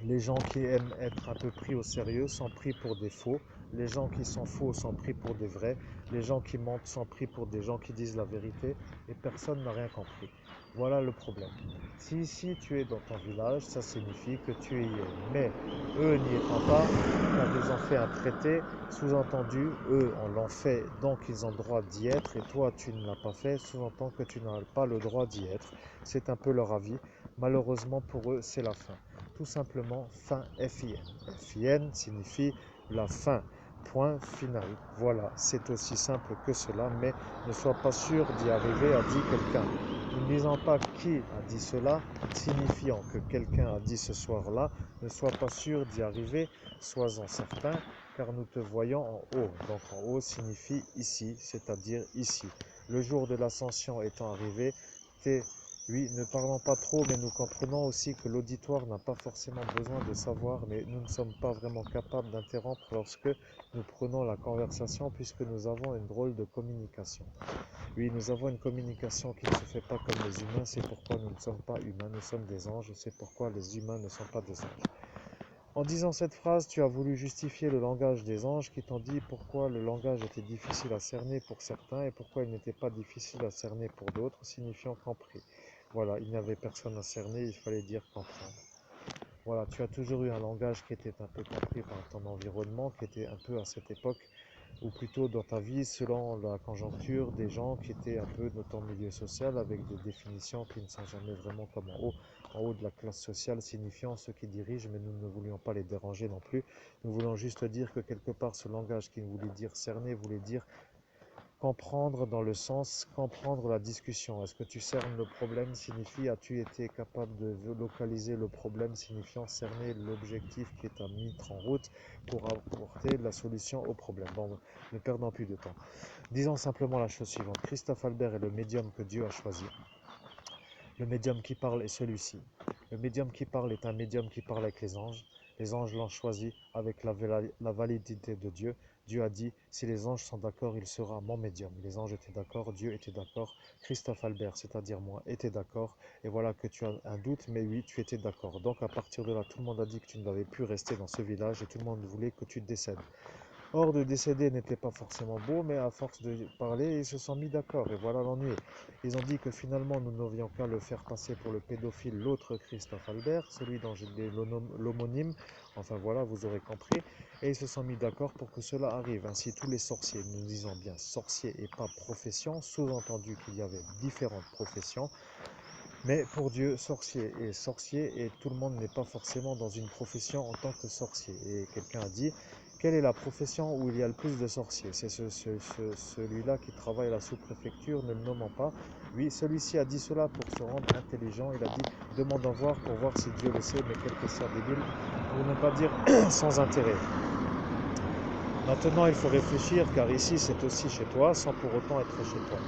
Les gens qui aiment être un peu pris au sérieux sont pris pour des faux. Les gens qui sont faux sont pris pour des vrais. Les gens qui mentent sont pris pour des gens qui disent la vérité. Et personne n'a rien compris. Voilà le problème. Si ici tu es dans ton village, ça signifie que tu y es. Mais eux n'y étant pas, car ils ont fait un traité, sous-entendu, eux on l'ont fait, donc ils ont le droit d'y être, et toi tu ne l'as pas fait, sous-entend que tu n'as pas le droit d'y être. C'est un peu leur avis. Malheureusement pour eux, c'est la fin. Tout simplement fin FIN. FIN signifie la fin. Point final. Voilà, c'est aussi simple que cela, mais ne sois pas sûr d'y arriver, a dit quelqu'un. Nous ne disons pas qui a dit cela, signifiant que quelqu'un a dit ce soir-là. Ne sois pas sûr d'y arriver, sois-en certain, car nous te voyons en haut. Donc en haut signifie ici, c'est-à-dire ici. Le jour de l'ascension étant arrivé, oui, ne parlons pas trop, mais nous comprenons aussi que l'auditoire n'a pas forcément besoin de savoir, mais nous ne sommes pas vraiment capables d'interrompre lorsque nous prenons la conversation, puisque nous avons une drôle de communication. Oui, nous avons une communication qui ne se fait pas comme les humains, c'est pourquoi nous ne sommes pas humains, nous sommes des anges, c'est pourquoi les humains ne sont pas des anges. En disant cette phrase, tu as voulu justifier le langage des anges qui t'ont dit pourquoi le langage était difficile à cerner pour certains et pourquoi il n'était pas difficile à cerner pour d'autres, signifiant compris. Voilà, il n'y avait personne à cerner, il fallait dire comprendre. Voilà, tu as toujours eu un langage qui était un peu compris par ton environnement, qui était un peu à cette époque, ou plutôt dans ta vie, selon la conjoncture, des gens qui étaient un peu de ton milieu social, avec des définitions qui ne sont jamais vraiment comme en haut de la classe sociale, signifiant ceux qui dirigent, mais nous ne voulions pas les déranger non plus. Nous voulons juste dire que quelque part, ce langage qui voulait dire cerner, voulait dire comprendre dans le sens comprendre la discussion. Est-ce que tu cernes le problème signifie as-tu été capable de localiser le problème signifiant cerner l'objectif qui est à mettre en route pour apporter la solution au problème. Bon, ne perdons plus de temps. Disons simplement la chose suivante. Christophe Albert est le médium que Dieu a choisi. Le médium qui parle est celui-ci. Le médium qui parle est un médium qui parle avec les anges. Les anges l'ont choisi avec la validité de Dieu. Dieu a dit, si les anges sont d'accord, il sera mon médium. Les anges étaient d'accord, Dieu était d'accord, Christophe Albert, c'est-à-dire moi, était d'accord. Et voilà que tu as un doute, mais oui, tu étais d'accord. Donc à partir de là, tout le monde a dit que tu ne devais plus rester dans ce village et tout le monde voulait que tu décèdes. Or, de décéder n'était pas forcément beau, mais à force de parler, ils se sont mis d'accord, et voilà l'ennui. Ils ont dit que finalement, nous n'avions qu'à le faire passer pour le pédophile, l'autre Christophe Albert, celui dont j'ai donné l'homonyme, enfin voilà, vous aurez compris, et ils se sont mis d'accord pour que cela arrive. Ainsi, tous les sorciers, nous disons bien sorciers et pas profession, sous-entendu qu'il y avait différentes professions, mais pour Dieu, sorcier et sorcier, et tout le monde n'est pas forcément dans une profession en tant que sorcier. Et quelqu'un a dit, quelle est la profession où il y a le plus de sorciers? C'est celui-là qui travaille à la sous-préfecture, ne le nommant pas. Oui, celui-ci a dit cela pour se rendre intelligent. Il a dit, demandons voir pour voir si Dieu le sait, mais quel question débile, pour ne pas dire sans intérêt. Maintenant, il faut réfléchir, car ici, c'est aussi chez toi, sans pour autant être chez toi.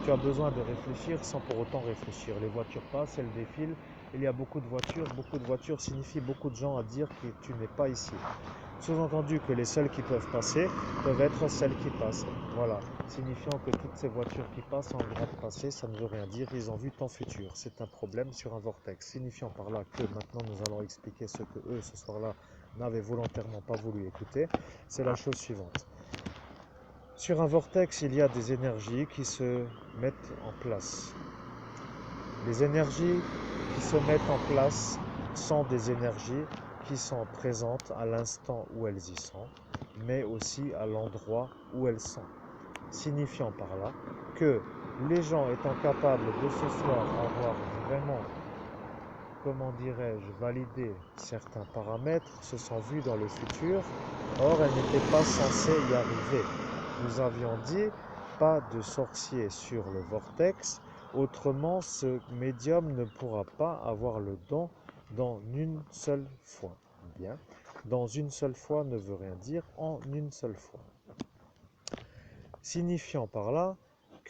Tu as besoin de réfléchir sans pour autant réfléchir. Les voitures passent, elles défilent. Il y a beaucoup de voitures. Beaucoup de voitures signifie beaucoup de gens à dire que tu n'es pas ici. Sous-entendu que les seules qui peuvent passer peuvent être celles qui passent. Voilà, signifiant que toutes ces voitures qui passent en grand passé, ça ne veut rien dire. Ils ont vu ton futur. C'est un problème sur un vortex. Signifiant par là que maintenant nous allons expliquer ce que eux, ce soir-là, n'avaient volontairement pas voulu écouter. C'est la chose suivante. Sur un vortex, il y a des énergies qui se mettent en place. Les énergies qui se mettent en place sont des énergies qui sont présentes à l'instant où elles y sont, mais aussi à l'endroit où elles sont. Signifiant par là que les gens étant capables de ce soir avoir vraiment, comment dirais-je, validé certains paramètres, se sont vus dans le futur, or elles n'étaient pas censées y arriver. Nous avions dit pas de sorcier sur le vortex, autrement ce médium ne pourra pas avoir le don dans une seule fois. Bien, dans une seule fois ne veut rien dire en une seule fois. Signifiant par là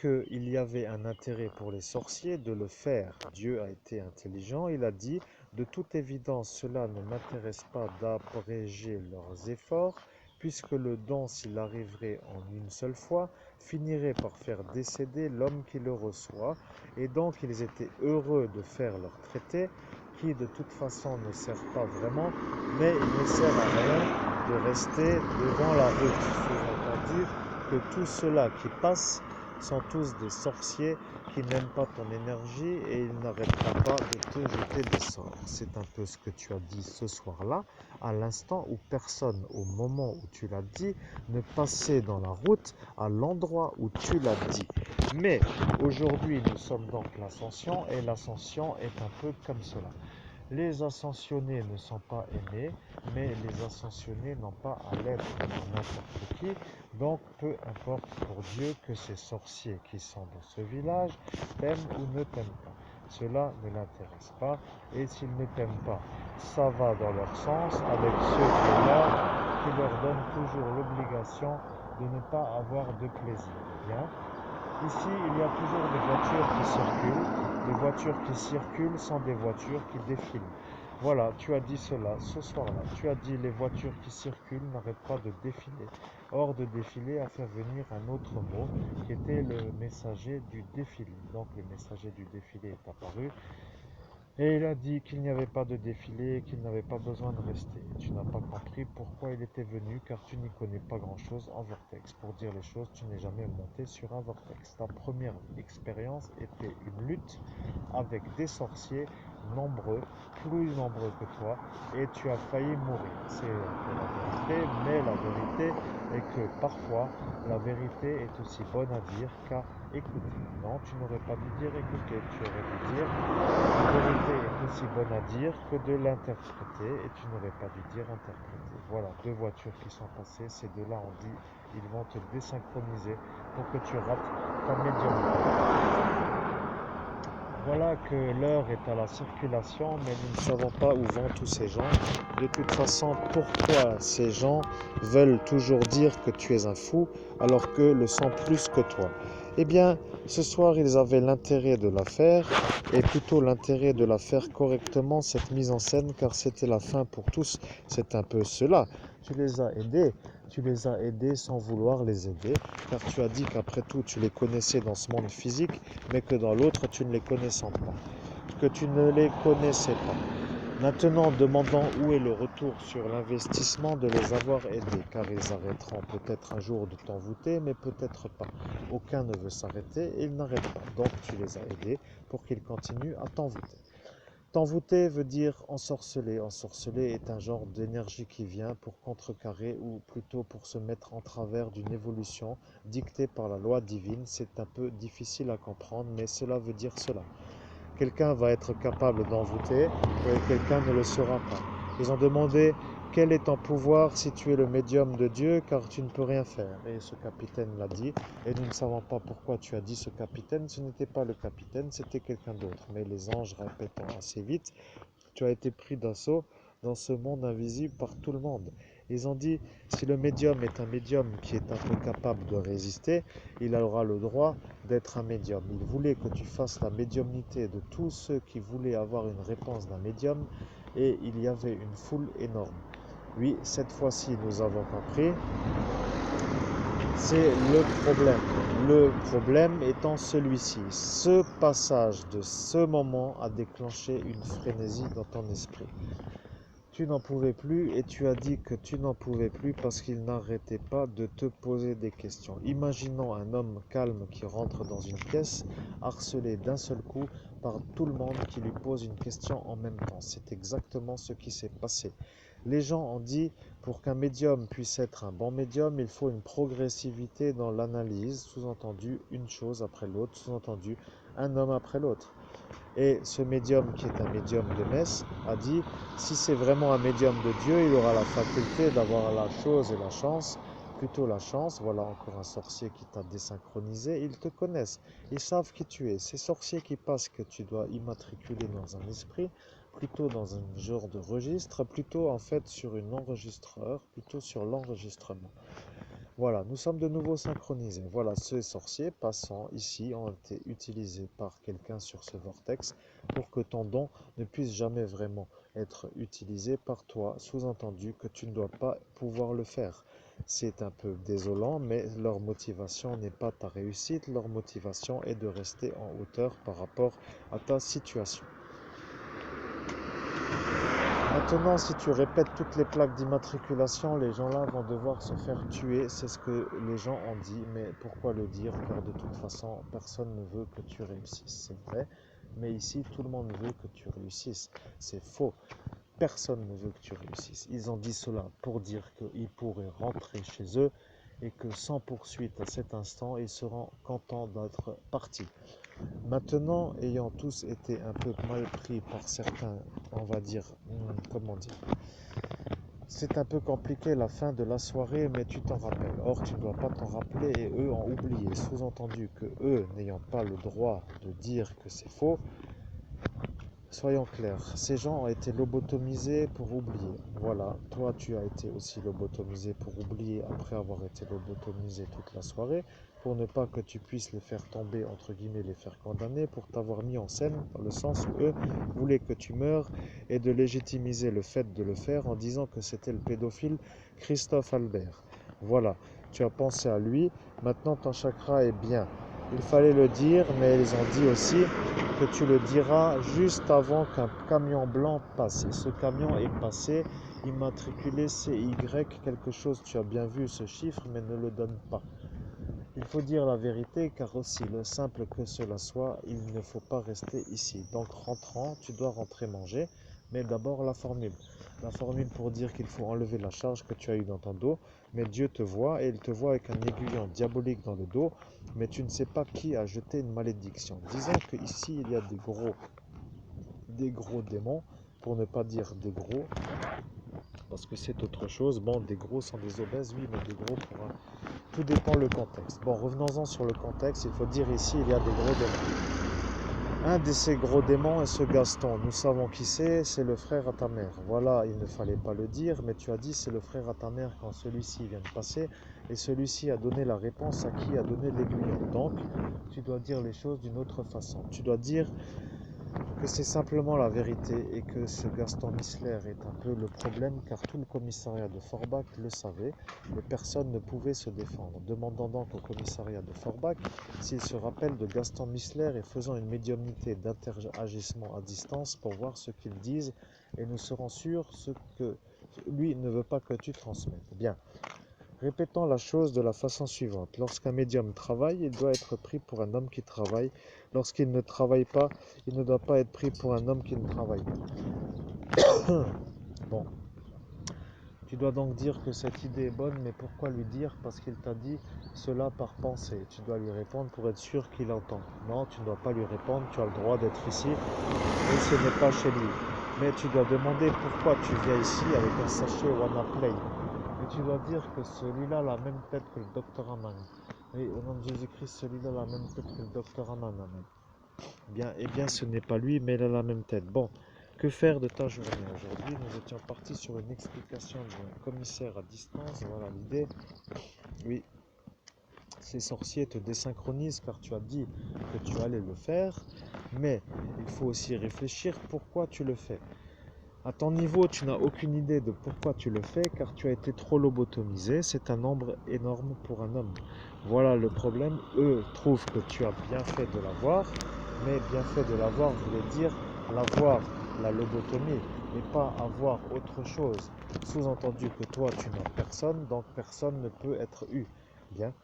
qu'il y avait un intérêt pour les sorciers de le faire. Dieu a été intelligent, il a dit, de toute évidence, cela ne m'intéresse pas d'abréger leurs efforts, puisque le don, s'il arriverait en une seule fois, finirait par faire décéder l'homme qui le reçoit, et donc ils étaient heureux de faire leur traité, qui de toute façon ne sert pas vraiment, mais il ne sert à rien de rester devant la route. Sous-entendu que tous ceux-là qui passent sont tous des sorciers qui n'aiment pas ton énergie et ils n'arrêteront pas de te jeter des sorts. C'est un peu ce que tu as dit ce soir-là, à l'instant où personne, au moment où tu l'as dit, ne passait dans la route à l'endroit où tu l'as dit. Mais aujourd'hui, nous sommes donc l'ascension et l'ascension est un peu comme cela. Les ascensionnés ne sont pas aimés, mais les ascensionnés n'ont pas à l'être de n'importe qui. Donc, peu importe pour Dieu que ces sorciers qui sont dans ce village t'aiment ou ne t'aiment pas. Cela ne l'intéresse pas, et s'ils ne t'aiment pas, ça va dans leur sens avec ceux qui leur donnent toujours l'obligation de ne pas avoir de plaisir. Bien. Ici, il y a toujours des voitures qui circulent. Les voitures qui circulent sont des voitures qui défilent. Voilà, tu as dit cela ce soir-là. Tu as dit les voitures qui circulent n'arrêtent pas de défiler. Or, de défiler a fait venir un autre mot qui était le messager du défilé. Donc, le messager du défilé est apparu. Et il a dit qu'il n'y avait pas de défilé et qu'il n'avait pas besoin de rester. Tu n'as pas compris pourquoi il était venu car tu n'y connais pas grand-chose en vortex. Pour dire les choses, tu n'es jamais monté sur un vortex. Ta première expérience était une lutte avec des sorciers nombreux, plus nombreux que toi, et tu as failli mourir. C'est la vérité, mais la vérité est que parfois, la vérité est aussi bonne à dire qu'à écouter. Non, tu n'aurais pas dû dire écouter, tu aurais dû dire la vérité est aussi bonne à dire que de l'interpréter, et tu n'aurais pas dû dire interpréter. Voilà, deux voitures qui sont passées, ces deux-là ont dit, ils vont te désynchroniser pour que tu rates ta médiumnité. Voilà que l'heure est à la circulation, mais nous ne savons pas où vont tous ces gens. De toute façon, pourquoi ces gens veulent toujours dire que tu es un fou alors que le sont plus que toi? Eh bien, ce soir, ils avaient l'intérêt de la faire, et plutôt l'intérêt de la faire correctement, cette mise en scène, car c'était la fin pour tous. C'est un peu cela. Tu les as aidés. Tu les as aidés sans vouloir les aider, car tu as dit qu'après tout, tu les connaissais dans ce monde physique, mais que dans l'autre, tu ne les connaissais pas. Que tu ne les connaissais pas. Maintenant, demandons où est le retour sur l'investissement de les avoir aidés, car ils arrêteront peut-être un jour de t'envoûter, mais peut-être pas. Aucun ne veut s'arrêter et ils n'arrêtent pas. Donc tu les as aidés pour qu'ils continuent à t'envoûter. T'envoûter veut dire ensorceler. Ensorceler est un genre d'énergie qui vient pour contrecarrer ou plutôt pour se mettre en travers d'une évolution dictée par la loi divine. C'est un peu difficile à comprendre, mais cela veut dire cela. Quelqu'un va être capable d'envoûter et quelqu'un ne le sera pas. Ils ont demandé quel est ton pouvoir si tu es le médium de Dieu car tu ne peux rien faire. Et ce capitaine l'a dit et nous ne savons pas pourquoi tu as dit ce capitaine. Ce n'était pas le capitaine, c'était quelqu'un d'autre. Mais les anges répétant assez vite, tu as été pris d'assaut dans ce monde invisible par tout le monde. Ils ont dit, si le médium est un médium qui est un peu capable de résister, il aura le droit d'être un médium. Ils voulaient que tu fasses la médiumnité de tous ceux qui voulaient avoir une réponse d'un médium, et il y avait une foule énorme. Oui, cette fois-ci, nous avons compris. C'est le problème. Le problème étant celui-ci. Ce passage de ce moment a déclenché une frénésie dans ton esprit. Tu n'en pouvais plus et tu as dit que tu n'en pouvais plus parce qu'il n'arrêtait pas de te poser des questions. Imaginons un homme calme qui rentre dans une pièce, harcelé d'un seul coup par tout le monde qui lui pose une question en même temps. C'est exactement ce qui s'est passé. Les gens ont dit, pour qu'un médium puisse être un bon médium, il faut une progressivité dans l'analyse, sous-entendu une chose après l'autre, sous-entendu un homme après l'autre. Et ce médium, qui est un médium de Metz, a dit, si c'est vraiment un médium de Dieu, il aura la faculté d'avoir la chose et la chance, plutôt la chance. Voilà encore un sorcier qui t'a désynchronisé. Ils te connaissent, ils savent qui tu es. Ces sorciers qui passent que tu dois immatriculer dans un esprit, plutôt dans un genre de registre, plutôt en fait sur un enregistreur, plutôt sur l'enregistrement. Voilà, nous sommes de nouveau synchronisés. Voilà, ces sorciers passant ici ont été utilisés par quelqu'un sur ce vortex pour que ton don ne puisse jamais vraiment être utilisé par toi, sous-entendu que tu ne dois pas pouvoir le faire. C'est un peu désolant, mais leur motivation n'est pas ta réussite, leur motivation est de rester en hauteur par rapport à ta situation. Maintenant, si tu répètes toutes les plaques d'immatriculation, les gens-là vont devoir se faire tuer. C'est ce que les gens ont dit, mais pourquoi le dire? Car de toute façon, personne ne veut que tu réussisses. C'est vrai, mais ici, tout le monde veut que tu réussisses. C'est faux. Personne ne veut que tu réussisses. Ils ont dit cela pour dire qu'ils pourraient rentrer chez eux et que sans poursuite à cet instant, ils seront contents d'être partis. Maintenant, ayant tous été un peu mal pris par certains, on va dire, comment dire, c'est un peu compliqué la fin de la soirée, mais tu t'en rappelles. Or, tu ne dois pas t'en rappeler et eux ont oublié. Sous-entendu que eux, n'ayant pas le droit de dire que c'est faux, soyons clairs, ces gens ont été lobotomisés pour oublier. Voilà, toi tu as été aussi lobotomisé pour oublier après avoir été lobotomisé toute la soirée, pour ne pas que tu puisses les faire tomber, entre guillemets, les faire condamner, pour t'avoir mis en scène, dans le sens où eux voulaient que tu meurs, et de légitimiser le fait de le faire en disant que c'était le pédophile Christophe Albert. Voilà, tu as pensé à lui, maintenant ton chakra est bien. Il fallait le dire, mais ils ont dit aussi que tu le diras juste avant qu'un camion blanc passe. Et ce camion est passé, immatriculé CY quelque chose. Tu as bien vu ce chiffre, mais ne le donne pas. Il faut dire la vérité, car aussi le simple que cela soit, il ne faut pas rester ici. Donc rentrant, tu dois rentrer manger, mais d'abord la formule. La formule pour dire qu'il faut enlever la charge que tu as eue dans ton dos, mais Dieu te voit et il te voit avec un aiguillon diabolique dans le dos, mais tu ne sais pas qui a jeté une malédiction. Disons qu'ici il y a des gros démons, pour ne pas dire des gros, parce que c'est autre chose. Bon, des gros sont des obèses, oui, mais des gros pour un... Tout dépend le contexte. Bon, revenons-en sur le contexte. Il faut dire ici, il y a des gros démons. Un de ces gros démons est ce Gaston. Nous savons qui c'est le frère à ta mère. Voilà, il ne fallait pas le dire, mais tu as dit c'est le frère à ta mère quand celui-ci vient de passer. Et celui-ci a donné la réponse à qui a donné l'aiguillon. Donc, tu dois dire les choses d'une autre façon. Tu dois dire que c'est simplement la vérité et que ce Gaston Missler est un peu le problème, car tout le commissariat de Forbach le savait et personne ne pouvait se défendre. Demandons donc au commissariat de Forbach s'il se rappelle de Gaston Missler et faisant une médiumnité d'interagissement à distance pour voir ce qu'ils disent, et nous serons sûrs ce que lui ne veut pas que tu transmettes. Bien. Répétons la chose de la façon suivante. Lorsqu'un médium travaille, il doit être pris pour un homme qui travaille. Lorsqu'il ne travaille pas, il ne doit pas être pris pour un homme qui ne travaille pas. Bon, tu dois donc dire que cette idée est bonne, mais pourquoi lui dire? Parce qu'il t'a dit cela par pensée. Tu dois lui répondre pour être sûr qu'il entend. Non, tu ne dois pas lui répondre, tu as le droit d'être ici, et ce n'est pas chez lui. Mais tu dois demander pourquoi tu viens ici avec un sachet WannaPlay. Et tu dois dire que celui-là a la même tête que le docteur Aman. Oui, au nom de Jésus-Christ, celui-là a la même tête que le docteur Aman. Amen. Bien, eh bien, ce n'est pas lui, mais il a la même tête. Bon, que faire de ta journée aujourd'hui? Nous étions partis sur une explication d'un commissaire à distance. Voilà l'idée. Oui, ces sorciers te désynchronisent car tu as dit que tu allais le faire, mais il faut aussi réfléchir pourquoi tu le fais. À ton niveau, tu n'as aucune idée de pourquoi tu le fais car tu as été trop lobotomisé. C'est un nombre énorme pour un homme. Voilà le problème. Eux trouvent que tu as bien fait de l'avoir, mais bien fait de l'avoir voulait dire l'avoir, la lobotomie, et pas avoir autre chose. Sous-entendu que toi, tu n'as personne, donc personne ne peut être eu. Bien.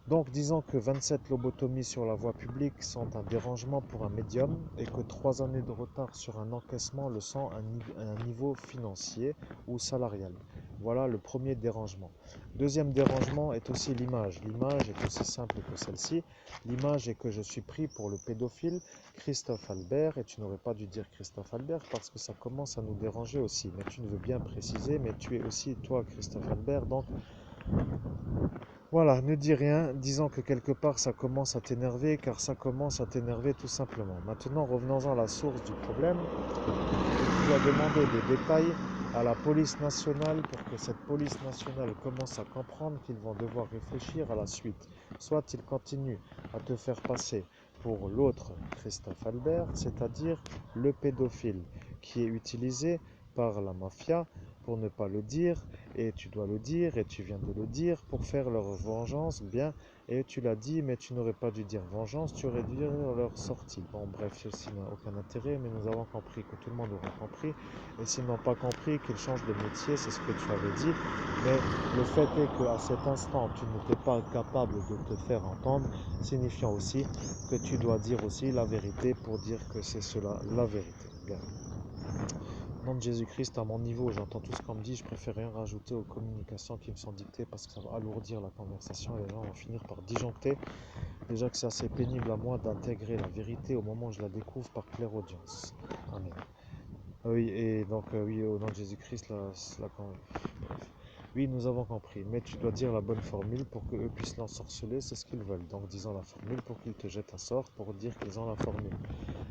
Donc, disons que 27 lobotomies sur la voie publique sont un dérangement pour un médium et que 3 années de retard sur un encaissement le sont un niveau financier ou salarial. Voilà le premier dérangement. Deuxième dérangement est aussi l'image. L'image est aussi simple que celle-ci. L'image est que je suis pris pour le pédophile Christophe Albert, et tu n'aurais pas dû dire Christophe Albert parce que ça commence à nous déranger aussi. Mais tu ne veux bien préciser, mais tu es aussi toi Christophe Albert, donc voilà, ne dis rien, disons que quelque part ça commence à t'énerver, car ça commence à t'énerver tout simplement. Maintenant, revenons-en à la source du problème. Tu dois demander des détails à la police nationale pour que cette police nationale commence à comprendre qu'ils vont devoir réfléchir à la suite. Soit ils continuent à te faire passer pour l'autre Christophe Albert, c'est-à-dire le pédophile qui est utilisé par la mafia pour ne pas le dire, et tu dois le dire, et tu viens de le dire, pour faire leur vengeance, bien, et tu l'as dit, mais tu n'aurais pas dû dire vengeance, tu aurais dû dire leur sortie. Bon, bref, ceci n'a aucun intérêt, mais nous avons compris que tout le monde aura compris, et s'ils n'ont pas compris qu'ils changent de métier, c'est ce que tu avais dit, mais le fait est qu'à cet instant, tu n'étais pas capable de te faire entendre, signifiant aussi que tu dois dire aussi la vérité pour dire que c'est cela la vérité. Bien. Au nom de Jésus-Christ, à mon niveau, j'entends tout ce qu'on me dit, je préfère rien rajouter aux communications qui me sont dictées parce que ça va alourdir la conversation et les gens vont finir par disjoncter. Déjà que c'est assez pénible à moi d'intégrer la vérité au moment où je la découvre par clairaudience. Amen. Oui, et donc, oui, au nom de Jésus-Christ, bref. Oui, nous avons compris, mais tu dois dire la bonne formule pour qu'eux puissent l'ensorceler, c'est ce qu'ils veulent. Donc, disons la formule pour qu'ils te jettent un sort pour dire qu'ils ont la formule.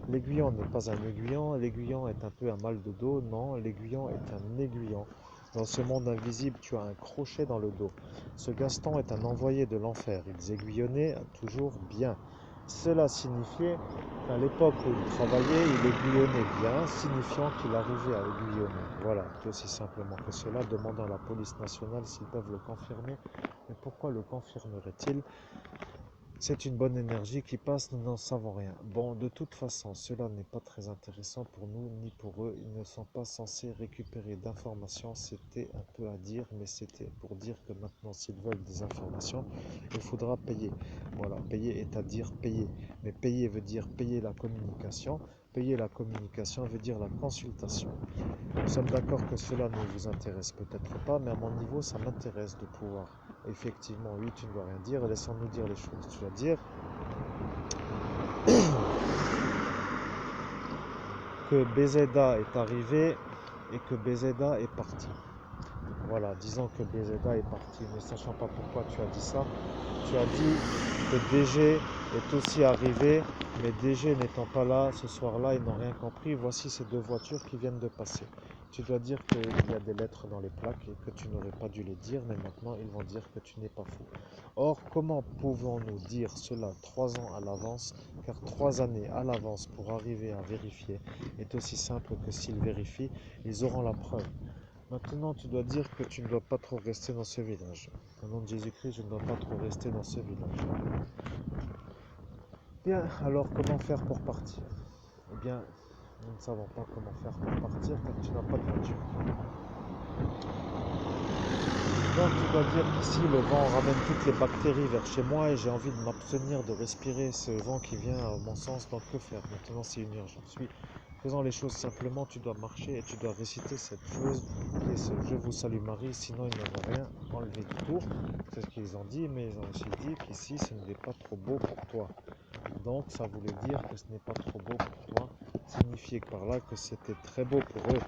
L'aiguillon n'est pas un aiguillon, l'aiguillon est un peu un mal de dos, non, l'aiguillon est un aiguillon. Dans ce monde invisible, tu as un crochet dans le dos. Ce Gaston est un envoyé de l'enfer, ils aiguillonnaient toujours bien. Cela signifiait qu'à l'époque où il travaillait, il aiguillonnait bien, signifiant qu'il arrivait à aiguillonner. Voilà, tout aussi simplement que cela, demandant à la police nationale s'ils peuvent le confirmer. Mais pourquoi le confirmerait-il? C'est une bonne énergie qui passe, nous n'en savons rien. Bon, de toute façon, cela n'est pas très intéressant pour nous ni pour eux. Ils ne sont pas censés récupérer d'informations. C'était un peu à dire, mais c'était pour dire que maintenant, s'ils veulent des informations, il faudra payer. Voilà, payer est à dire payer. Mais payer veut dire payer la communication. Payer la communication veut dire la consultation. Nous sommes d'accord que cela ne vous intéresse peut-être pas, mais à mon niveau, ça m'intéresse de pouvoir. Effectivement, oui, tu ne dois rien dire. Laissons-nous dire les choses. Tu dois dire que BZA est arrivé et que BZA est parti. Voilà, disons que BZA est parti, ne sachant pas pourquoi tu as dit ça. Tu as dit que DG est aussi arrivé, mais DG n'étant pas là ce soir-là, ils n'ont rien compris. Voici ces deux voitures qui viennent de passer. Tu dois dire qu'il y a des lettres dans les plaques et que tu n'aurais pas dû les dire, mais maintenant ils vont dire que tu n'es pas fou. Or, comment pouvons-nous dire cela 3 ans à l'avance? Car 3 années à l'avance pour arriver à vérifier est aussi simple que s'ils vérifient, ils auront la preuve. Maintenant, tu dois dire que tu ne dois pas trop rester dans ce village. Au nom de Jésus-Christ, je ne dois pas trop rester dans ce village. Bien, alors comment faire pour partir? Eh bien, nous ne savons pas comment faire pour partir car tu n'as pas de voiture. Donc tu dois dire qu'ici le vent ramène toutes les bactéries vers chez moi et j'ai envie de m'abstenir de respirer ce vent qui vient à mon sens. Donc que faire? Maintenant c'est une urgence. Oui, faisons les choses simplement, tu dois marcher et tu dois réciter cette chose qui est ce Je vous salue Marie, sinon ils ne vont rien enlever du tout. C'est ce qu'ils ont dit, mais ils ont aussi dit qu'ici ce n'est pas trop beau pour toi. Donc ça voulait dire que ce n'est pas trop beau pour toi, signifiait par là que c'était très beau pour eux.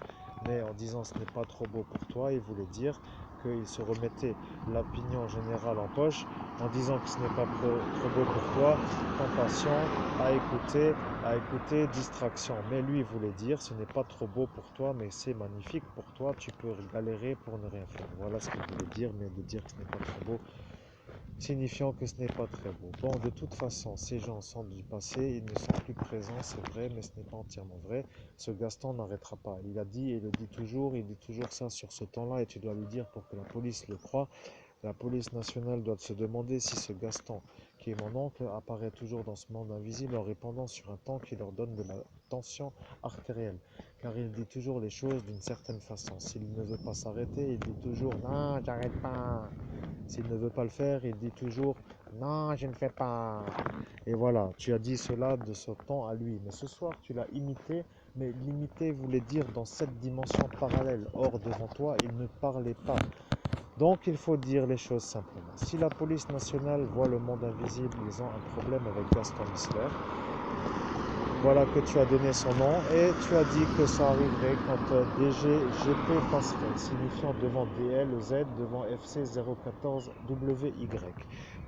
Mais en disant ce n'est pas trop beau pour toi, il voulait dire qu'ils se remettaient l'opinion générale en poche en disant que ce n'est pas trop beau pour toi, compassion, à écouter, distraction. Mais lui il voulait dire ce n'est pas trop beau pour toi, mais c'est magnifique pour toi, tu peux galérer pour ne rien faire. Voilà ce qu'il voulait dire, mais de dire que ce n'est pas trop beau, signifiant que ce n'est pas très beau. Bon, de toute façon, ces gens sont du passé, ils ne sont plus présents, c'est vrai, mais ce n'est pas entièrement vrai. Ce Gaston n'arrêtera pas. Il a dit et il le dit toujours ça sur ce temps-là, et tu dois lui dire pour que la police le croie. La police nationale doit se demander si ce Gaston, qui est mon oncle, apparaît toujours dans ce monde invisible en répondant sur un temps qui leur donne de la tension artérielle. Car il dit toujours les choses d'une certaine façon. S'il ne veut pas s'arrêter, il dit toujours non, j'arrête pas. S'il ne veut pas le faire, il dit toujours Non, je ne fais pas. Et voilà, tu as dit cela de ce temps à lui. Mais ce soir, tu l'as imité. Mais l'imiter voulait dire dans cette dimension parallèle. Or, devant toi, il ne parlait pas. Donc, il faut dire les choses simplement. Si la police nationale voit le monde invisible, ils ont un problème avec Gaston Missler. Voilà que tu as donné son nom et tu as dit que ça arriverait quand DGGP passerait, signifiant devant DLZ, devant FC 014WY.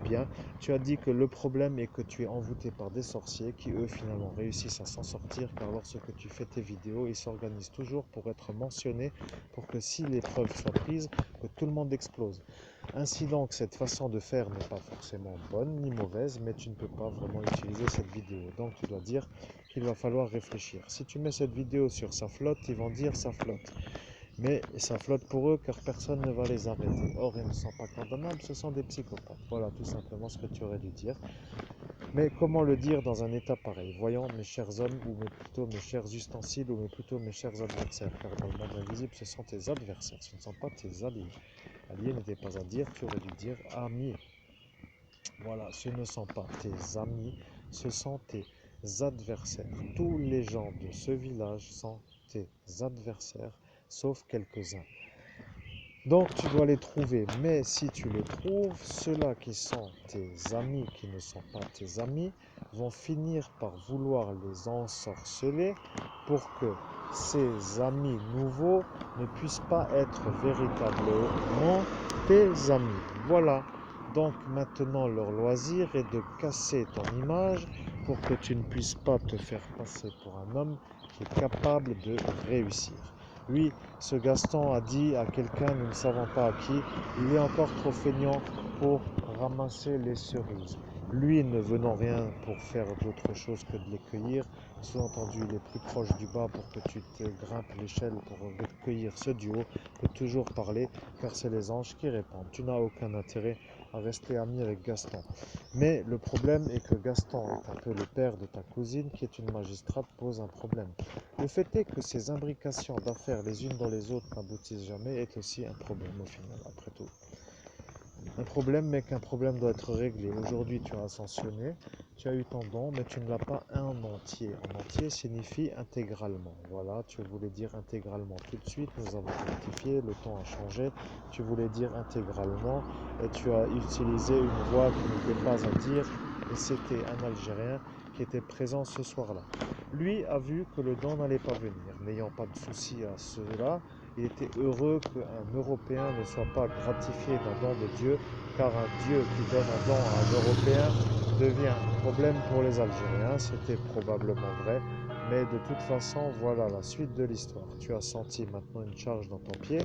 Bien, tu as dit que le problème est que tu es envoûté par des sorciers qui eux finalement réussissent à s'en sortir car lorsque tu fais tes vidéos, ils s'organisent toujours pour être mentionnés pour que si les preuves soient prises, que tout le monde explose. Ainsi donc, cette façon de faire n'est pas forcément bonne ni mauvaise, mais tu ne peux pas vraiment utiliser cette vidéo. Donc tu dois dire qu'il va falloir réfléchir. Si tu mets cette vidéo sur sa flotte, ils vont dire ça flotte. Mais ça flotte pour eux car personne ne va les arrêter. Or, ils ne sont pas condamnables, ce sont des psychopathes. Voilà tout simplement ce que tu aurais dû dire. Mais comment le dire dans un état pareil? Voyons mes chers hommes, ou plutôt mes chers ustensiles, ou plutôt mes chers adversaires. Car dans le monde invisible, ce sont tes adversaires, ce ne sont pas tes alliés. Alliés n'était pas à dire, tu aurais dû dire amis. Voilà, ce ne sont pas tes amis, ce sont tes adversaires. Tous les gens de ce village sont tes adversaires, sauf quelques-uns. Donc tu dois les trouver, mais si tu les trouves, ceux-là qui sont tes amis, qui ne sont pas tes amis, vont finir par vouloir les ensorceler pour que ces amis nouveaux ne puissent pas être véritablement tes amis. Voilà. Donc maintenant leur loisir est de casser ton image pour que tu ne puisses pas te faire passer pour un homme qui est capable de réussir. Lui, ce Gaston a dit à quelqu'un, nous ne savons pas à qui, il est encore trop feignant pour ramasser les cerises. Lui, ne venant rien pour faire d'autre chose que de les cueillir, sous-entendu, il est plus proche du bas pour que tu te grimpes l'échelle pour cueillir ceux du haut, peut toujours parler, car c'est les anges qui répondent. Tu n'as aucun intérêt à rester ami avec Gaston. Mais le problème est que Gaston est un peu le père de ta cousine, qui est une magistrate, pose un problème. Le fait est que ces imbrications d'affaires les unes dans les autres n'aboutissent jamais est aussi un problème au final, après tout. Un problème, mais qu'un problème doit être réglé. Aujourd'hui, tu as ascensionné, tu as eu ton don, mais tu ne l'as pas en entier. En entier signifie intégralement. Voilà, tu voulais dire intégralement. Tout de suite, nous avons rectifié, le temps a changé. Tu voulais dire intégralement et tu as utilisé une voix qui n'était pas à dire. Et c'était un Algérien qui était présent ce soir-là. Lui a vu que le don n'allait pas venir. N'ayant pas de souci à cela, il était heureux qu'un Européen ne soit pas gratifié d'un don de Dieu, car un Dieu qui donne un don à un Européen devient un problème pour les Algériens. C'était probablement vrai, mais de toute façon, voilà la suite de l'histoire. Tu as senti maintenant une charge dans ton pied,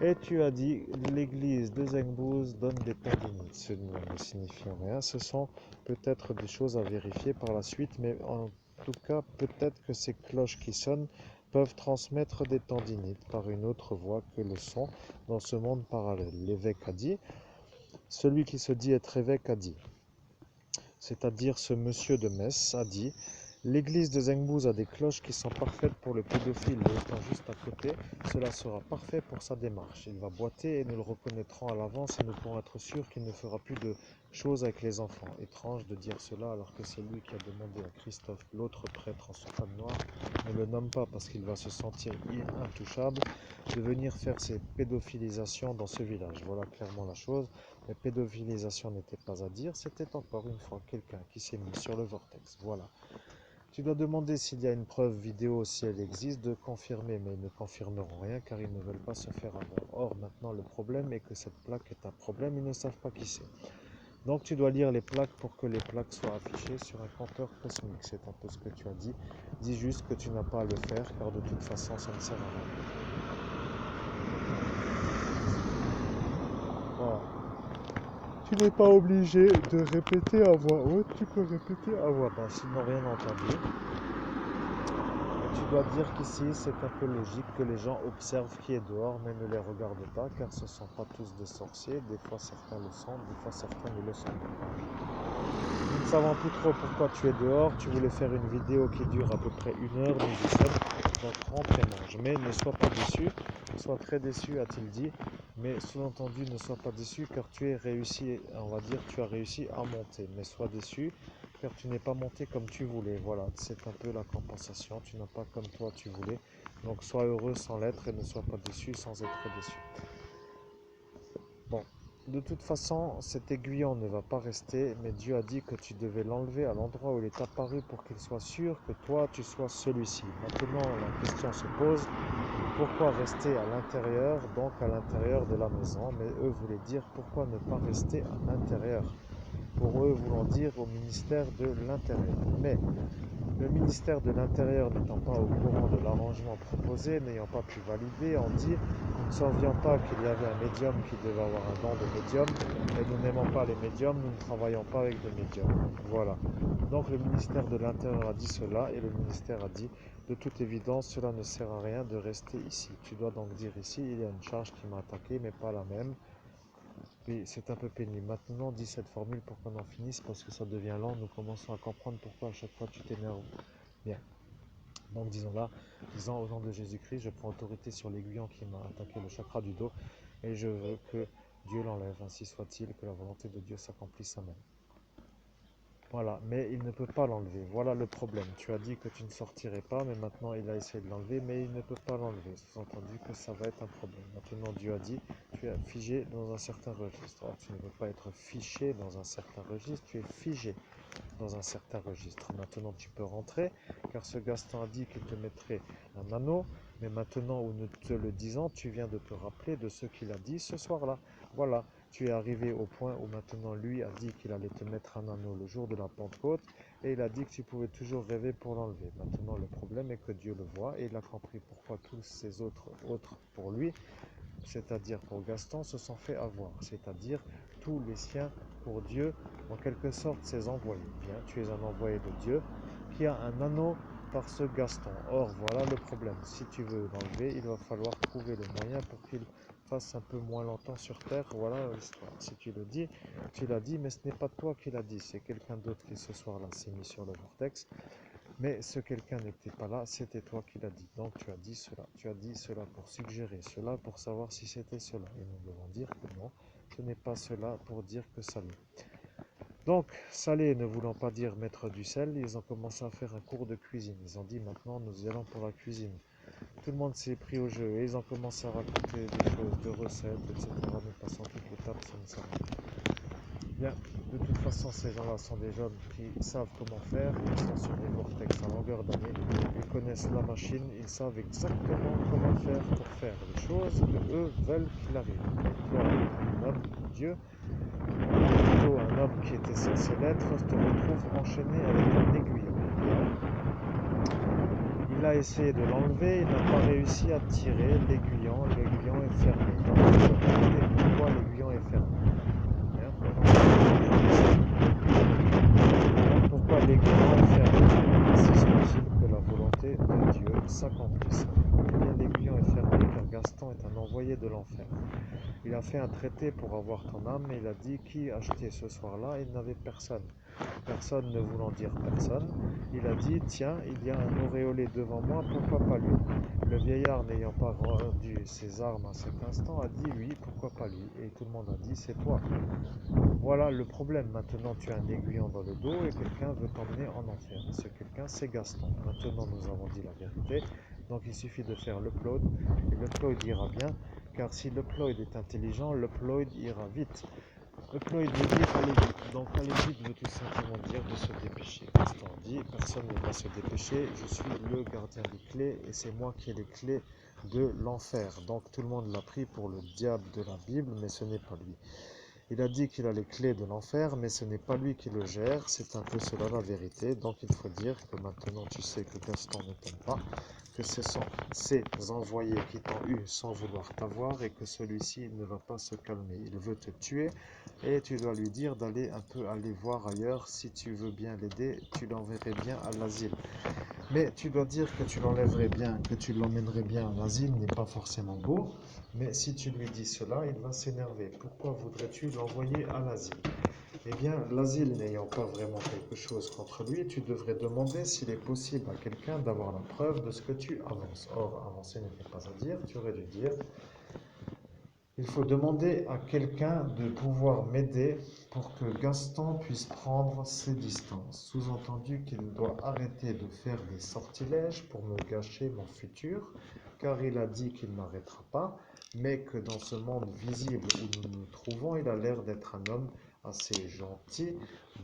et tu as dit l'église de Zengbouz donne des tendinites. Ce ne signifie rien, ce sont peut-être des choses à vérifier par la suite, mais en tout cas, peut-être que ces cloches qui sonnent peuvent transmettre des tendinites par une autre voie que le son dans ce monde parallèle. L'évêque a dit, celui qui se dit être évêque a dit, c'est-à-dire ce monsieur de Metz a dit, l'église de Zengbouz a des cloches qui sont parfaites pour le pédophile, et étant juste à côté, cela sera parfait pour sa démarche. Il va boiter et nous le reconnaîtrons à l'avance et nous pourrons être sûrs qu'il ne fera plus de choses avec les enfants. Étrange de dire cela alors que c'est lui qui a demandé à Christophe, l'autre prêtre en soutane noire, ne le nomme pas parce qu'il va se sentir intouchable, de venir faire ses pédophilisations dans ce village. Voilà clairement la chose. Mais pédophilisation n'était pas à dire, c'était encore une fois quelqu'un qui s'est mis sur le vortex. Voilà. Tu dois demander s'il y a une preuve vidéo, si elle existe, de confirmer, mais ils ne confirmeront rien car ils ne veulent pas se faire avoir. Or, maintenant, le problème est que cette plaque est un problème, ils ne savent pas qui c'est. Donc, tu dois lire les plaques pour que les plaques soient affichées sur un compteur cosmique. C'est un peu ce que tu as dit. Dis juste que tu n'as pas à le faire car de toute façon, ça ne sert à rien. Voilà. Tu n'es pas obligé de répéter à voix haute, tu peux répéter à voix basse, ils n'ont rien entendu. Tu dois dire qu'ici, c'est un peu logique que les gens observent qui est dehors, mais ne les regardent pas, car ce ne sont pas tous des sorciers. Des fois, certains le sont, des fois, certains ne le sont pas. Nous ne savons plus trop pourquoi tu es dehors. Tu voulais faire une vidéo qui dure à peu près 1 heure, nous y sommes. Donc, rentre et mange. Mais ne sois pas déçu, Sois très déçu, a-t-il dit, mais sous-entendu, ne sois pas déçu car tu es réussi, on va dire, tu as réussi à monter. Mais sois déçu car tu n'es pas monté comme tu voulais. Voilà, c'est un peu la compensation. Tu n'as pas comme toi tu voulais. Donc sois heureux sans l'être et ne sois pas déçu sans être déçu. Bon, de toute façon, cet aiguillon ne va pas rester, mais Dieu a dit que tu devais l'enlever à l'endroit où il est apparu pour qu'il soit sûr que toi, tu sois celui-ci. Maintenant, la question se pose, pourquoi rester à l'intérieur, donc à l'intérieur de la maison? Mais eux voulaient dire, pourquoi ne pas rester à l'intérieur? Pour eux, voulant dire au ministère de l'Intérieur. Mais le ministère de l'Intérieur n'étant pas au courant de l'arrangement proposé, n'ayant pas pu valider, on dit nous ne savions pas qu'il y avait un médium qui devait avoir un don de médium, et nous n'aimons pas les médiums, nous ne travaillons pas avec des médiums. Voilà. Donc le ministère de l'Intérieur a dit cela, et le ministère a dit de toute évidence, cela ne sert à rien de rester ici. Tu dois donc dire ici, il y a une charge qui m'a attaqué, mais pas la même. Oui, c'est un peu pénible. Maintenant, dis cette formule pour qu'on en finisse, parce que ça devient lent. Nous commençons à comprendre pourquoi à chaque fois tu t'énerves. Bien. Donc disons-là, disant au nom de Jésus-Christ, je prends autorité sur l'aiguillon qui m'a attaqué le chakra du dos, et je veux que Dieu l'enlève. Ainsi soit-il, que la volonté de Dieu s'accomplisse. Amen. Voilà, mais il ne peut pas l'enlever. Voilà le problème. Tu as dit que tu ne sortirais pas, mais maintenant il a essayé de l'enlever, mais il ne peut pas l'enlever. Sous-entendu que ça va être un problème. Maintenant Dieu a dit, tu es figé dans un certain registre. Alors, tu ne peux pas être fiché dans un certain registre, tu es figé dans un certain registre. Maintenant tu peux rentrer, car ce Gaston a dit qu'il te mettrait un anneau, mais maintenant, ou ne te le disant, tu viens de te rappeler de ce qu'il a dit ce soir-là. Voilà. Tu es arrivé au point où maintenant lui a dit qu'il allait te mettre un anneau le jour de la Pentecôte et il a dit que tu pouvais toujours rêver pour l'enlever. Maintenant le problème est que Dieu le voit et il a compris pourquoi tous ces autres pour lui, c'est-à-dire pour Gaston, se sont fait avoir, c'est-à-dire tous les siens pour Dieu, en quelque sorte ses envoyés. Bien, tu es un envoyé de Dieu qui a un anneau par ce Gaston. Or voilà le problème, si tu veux l'enlever, il va falloir trouver le moyen pour qu'il fasse un peu moins longtemps sur terre. Voilà l'histoire. Si tu le dis, tu l'as dit, mais ce n'est pas toi qui l'as dit, c'est quelqu'un d'autre qui ce soir-là s'est mis sur le vortex. Mais ce quelqu'un n'était pas là, c'était toi qui l'as dit. Donc tu as dit cela. Tu as dit cela pour suggérer cela, pour savoir si c'était cela. Et nous devons dire que non, ce n'est pas cela pour dire que ça l'est. Donc, salé ne voulant pas dire mettre du sel, ils ont commencé à faire un cours de cuisine. Ils ont dit maintenant nous y allons pour la cuisine. Tout le monde s'est pris au jeu et ils ont commencé à raconter des choses, de recettes, etc. Nous passons toutes les tables, ça ne sert à rien. Bien, de toute façon, ces gens-là sont des jeunes qui savent comment faire, ils sont sur des vortex à longueur d'année, ils connaissent la machine, ils savent exactement comment faire pour faire les choses que eux veulent qu'il arrive. Toi, un homme, Dieu, plutôt un homme qui était censé l'être, te retrouve enchaîné avec un aiguillon. Il a essayé de l'enlever, il n'a pas réussi à tirer l'aiguillon est fermé. Donc, vous comprenez pourquoi l'aiguillon est fermé. Pourquoi l'aiguillon est fermé? Ainsi soit-il que la volonté de Dieu s'accomplisse. Eh bien, l'aiguillon est fermé car Gaston est un envoyé de l'enfer. Il a fait un traité pour avoir ton âme et il a dit qui achetait ce soir-là, il n'avait personne. Personne ne voulant dire personne, il a dit tiens, il y a un auréolé devant moi, pourquoi pas lui? Le vieillard n'ayant pas rendu ses armes à cet instant a dit oui, pourquoi pas lui? Et tout le monde a dit c'est toi. Voilà le problème. Maintenant tu as un aiguillon dans le dos et quelqu'un veut t'emmener en enfer. Et ce quelqu'un c'est Gaston. Maintenant nous avons dit la vérité. Donc il suffit de faire l'upload et l'upload ira bien. Car si l'upload est intelligent, l'upload ira vite. Upload veut dire aller vite. Donc aller vite veut tout simplement dire de se dépêcher. Gaston dit, personne ne va se dépêcher, je suis le gardien des clés et c'est moi qui ai les clés de l'enfer. Donc tout le monde l'a pris pour le diable de la Bible, mais ce n'est pas lui. Il a dit qu'il a les clés de l'enfer, mais ce n'est pas lui qui le gère, c'est un peu cela la vérité. Donc il faut dire que maintenant tu sais que Gaston ne t'aime pas, que ce sont ses envoyés qui t'ont eu sans vouloir t'avoir et que celui-ci ne va pas se calmer. Il veut te tuer et tu dois lui dire d'aller un peu aller voir ailleurs. Si tu veux bien l'aider, tu l'enverrais bien à l'asile. Mais tu dois dire que tu l'enlèverais bien, que tu l'emmènerais bien à l'asile n'est pas forcément beau. Mais si tu lui dis cela, il va s'énerver. Pourquoi voudrais-tu l'envoyer à l'asile? Eh bien, l'asile n'ayant pas vraiment quelque chose contre lui, tu devrais demander s'il est possible à quelqu'un d'avoir la preuve de ce que tu avances. Or, avancer n'était pas à dire, tu aurais dû dire, il faut demander à quelqu'un de pouvoir m'aider pour que Gaston puisse prendre ses distances. Sous-entendu qu'il doit arrêter de faire des sortilèges pour me gâcher mon futur, car il a dit qu'il n'arrêtera pas, mais que dans ce monde visible où nous nous trouvons, il a l'air d'être un homme assez gentil,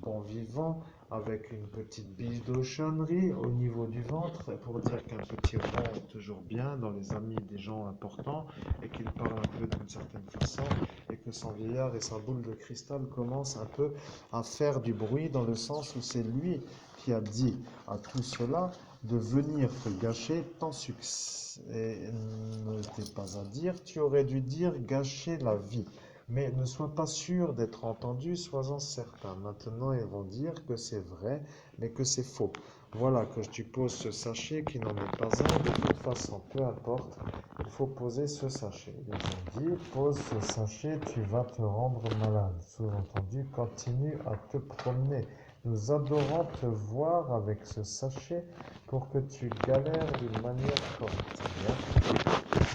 bon vivant, avec une petite biche de cochonnerie au niveau du ventre, pour dire qu'un petit rond est toujours bien dans les amis des gens importants, et qu'il parle un peu d'une certaine façon, et que son vieillard et sa boule de cristal commencent un peu à faire du bruit, dans le sens où c'est lui qui a dit à tout cela de venir te gâcher ton succès. Et ne t'es pas à dire, tu aurais dû dire gâcher la vie. Mais ne sois pas sûr d'être entendu, sois-en certain. Maintenant, ils vont dire que c'est vrai, mais que c'est faux. Voilà, que tu poses ce sachet qui n'en est pas un. De toute façon, peu importe, il faut poser ce sachet. Ils ont dit, pose ce sachet, tu vas te rendre malade. Sous-entendu, continue à te promener. Nous adorons te voir avec ce sachet pour que tu galères d'une manière correcte.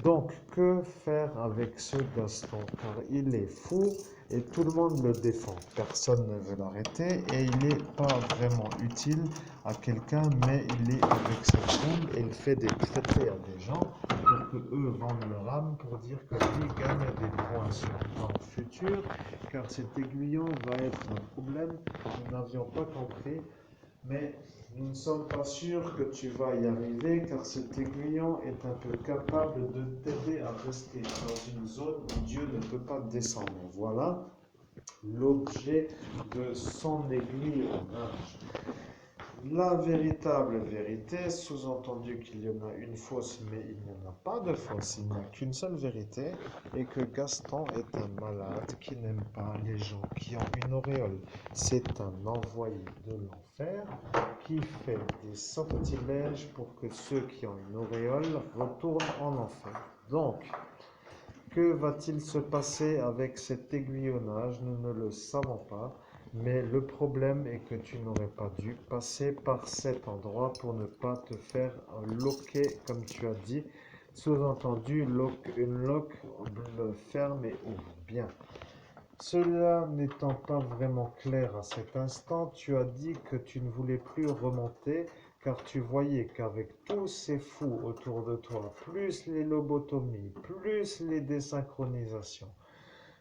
Donc, que faire avec ce Gaston? Car il est fou et tout le monde le défend. Personne ne veut l'arrêter et il n'est pas vraiment utile à quelqu'un, mais il est avec cette foule et il fait des traités à des gens pour que eux vendent leur âme pour dire que lui gagne des points sur le temps futur, car cet aiguillon va être un problème. Nous n'avions pas compris, mais nous ne sommes pas sûrs que tu vas y arriver, car cet aiguillon est un peu capable de t'aider à rester dans une zone où Dieu ne peut pas descendre. Voilà l'objet de son aiguillonnage. La véritable vérité, sous-entendu qu'il y en a une fausse, mais il n'y en a pas de fausse, il n'y a qu'une seule vérité, et que Gaston est un malade qui n'aime pas les gens qui ont une auréole. C'est un envoyé de l'enfer qui fait des sortilèges pour que ceux qui ont une auréole retournent en enfer. Donc, que va-t-il se passer avec cet aiguillonnage? Nous ne le savons pas, mais le problème est que tu n'aurais pas dû passer par cet endroit pour ne pas te faire loquer, comme tu as dit. Sous-entendu, une loque ferme et ouvre. Bien. Cela n'étant pas vraiment clair à cet instant, tu as dit que tu ne voulais plus remonter, car tu voyais qu'avec tous ces fous autour de toi, plus les lobotomies, plus les désynchronisations,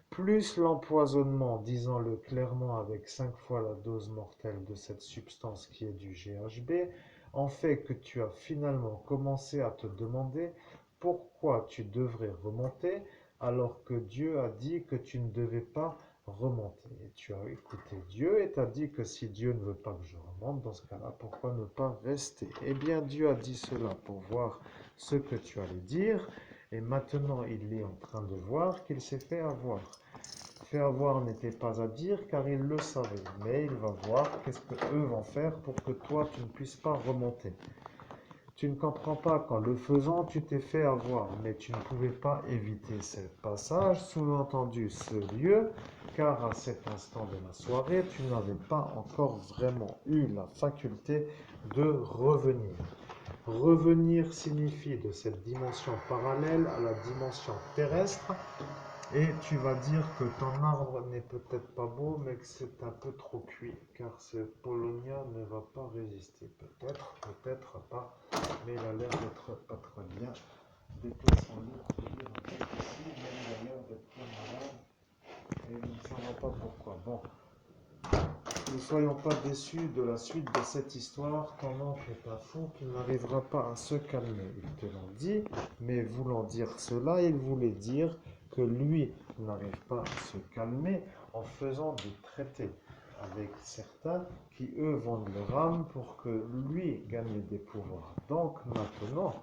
plus l'empoisonnement, disons-le clairement avec 5 fois la dose mortelle de cette substance qui est du GHB, en fait que tu as finalement commencé à te demander pourquoi tu devrais remonter alors que Dieu a dit que tu ne devais pas remonter. Et tu as écouté Dieu et t'as dit que si Dieu ne veut pas que je remonte, dans ce cas-là, pourquoi ne pas rester? Eh bien, Dieu a dit cela pour voir ce que tu allais dire. Et maintenant, il est en train de voir qu'il s'est fait avoir. Fait avoir n'était pas à dire car il le savait, mais il va voir qu'est-ce que eux vont faire pour que toi tu ne puisses pas remonter. Tu ne comprends pas qu'en le faisant tu t'es fait avoir, mais tu ne pouvais pas éviter ce passage, sous-entendu ce lieu, car à cet instant de la soirée tu n'avais pas encore vraiment eu la faculté de revenir. Revenir signifie de cette dimension parallèle à la dimension terrestre. Et tu vas dire que ton arbre n'est peut-être pas beau, mais que c'est un peu trop cuit, car ce Polonia ne va pas résister. Peut-être, peut-être pas, mais il a l'air d'être pas très bien. Des taux sont lourds, je veux dire, un peu ici, mais il a l'air d'être très malade, et nous ne savons pas pourquoi. Bon, ne soyons pas déçus de la suite de cette histoire. Ton oncle est un fou qui n'arrivera pas à se calmer. Il te l'ont dit, mais voulant dire cela, il voulait dire que lui n'arrive pas à se calmer en faisant des traités avec certains qui, eux, vendent leur âme pour que lui gagne des pouvoirs. Donc maintenant,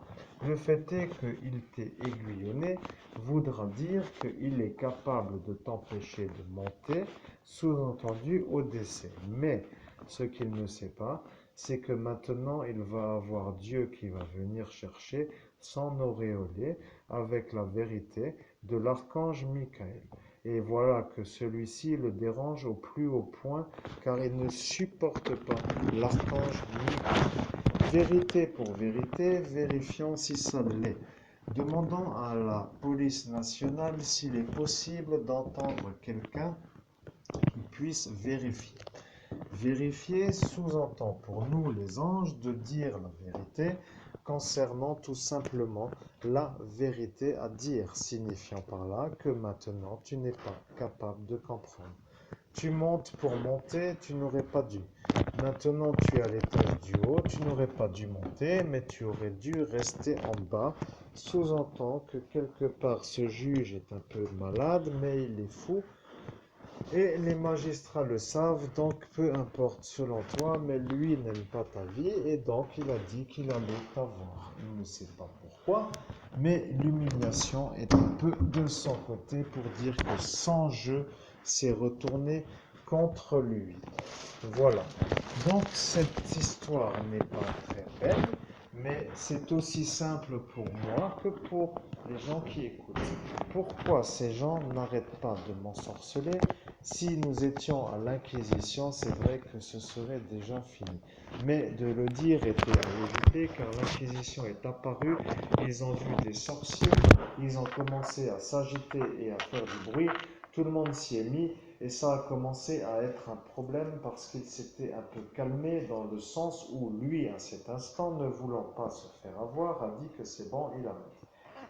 le fait est qu'il t'ait aiguillonné voudra dire qu'il est capable de t'empêcher de monter, sous-entendu au décès. Mais ce qu'il ne sait pas, c'est que maintenant il va avoir Dieu qui va venir chercher son auréolé avec la vérité de l'archange Michael. Et voilà que celui-ci le dérange au plus haut point, car il ne supporte pas l'archange Michael. Vérité pour vérité, vérifions si ça l'est. Demandons à la police nationale s'il est possible d'entendre quelqu'un qui puisse vérifier. Vérifier sous-entend pour nous les anges de dire la vérité concernant tout simplement la vérité à dire, signifiant par là que maintenant tu n'es pas capable de comprendre. Tu montes pour monter, tu n'aurais pas dû. Maintenant tu es à l'étage du haut, tu n'aurais pas dû monter, mais tu aurais dû rester en bas. Sous-entend que quelque part ce juge est un peu malade, mais il est fou. Et les magistrats le savent, donc peu importe selon toi, mais lui n'aime pas ta vie et donc il a dit qu'il allait t'avoir. Il ne sait pas pourquoi, mais l'humiliation est un peu de son côté pour dire que son jeu s'est retourné contre lui. Voilà. Donc cette histoire n'est pas très belle, mais c'est aussi simple pour moi que pour les gens qui écoutent. Pourquoi ces gens n'arrêtent pas de m'ensorceler? Si nous étions à l'Inquisition, c'est vrai que ce serait déjà fini. Mais de le dire était à éviter car l'Inquisition est apparue, ils ont vu des sorciers, ils ont commencé à s'agiter et à faire du bruit, tout le monde s'y est mis et ça a commencé à être un problème parce qu'il s'était un peu calmé dans le sens où lui, à cet instant, ne voulant pas se faire avoir, a dit que c'est bon, il arrête.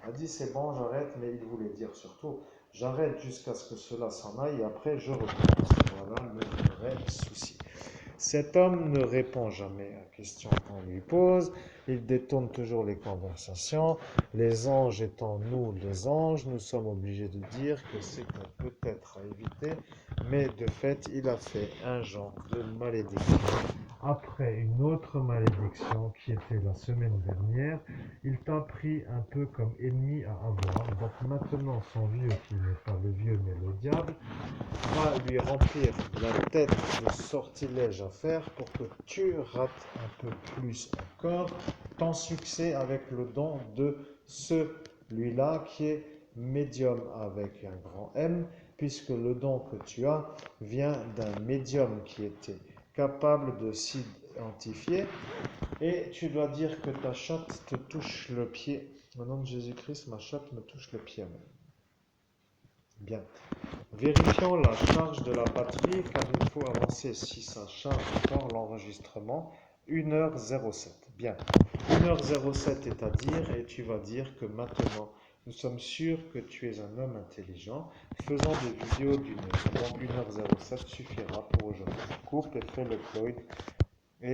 A dit c'est bon, j'arrête, mais il voulait dire surtout j'arrête jusqu'à ce que cela s'en aille et après je recommence. Voilà le vrai souci. Cet homme ne répond jamais à la question qu'on lui pose, il détourne toujours les conversations. Les anges étant nous les anges, nous sommes obligés de dire que c'est peut-être à éviter, mais de fait il a fait un genre de malédiction. Après une autre malédiction qui était la semaine dernière, il t'a pris un peu comme ennemi à avoir. Donc maintenant son vieux, qui n'est pas le vieux mais le diable, va lui remplir la tête de sortilèges à faire pour que tu rates un peu plus encore ton succès avec le don de celui-là qui est médium avec un grand M, puisque le don que tu as vient d'un médium qui était capable de s'identifier. Et tu dois dire que ta chatte te touche le pied. Au nom de Jésus-Christ, ma chatte me touche le pied. Bien. Vérifions la charge de la batterie car il faut avancer si ça charge encore l'enregistrement. 1h07. Bien. 1h07 est à dire et tu vas dire que maintenant nous sommes sûrs que tu es un homme intelligent. Faisons des vidéos d'1 heure. Donc 1h07 suffira pour aujourd'hui. Coupe et fais le upload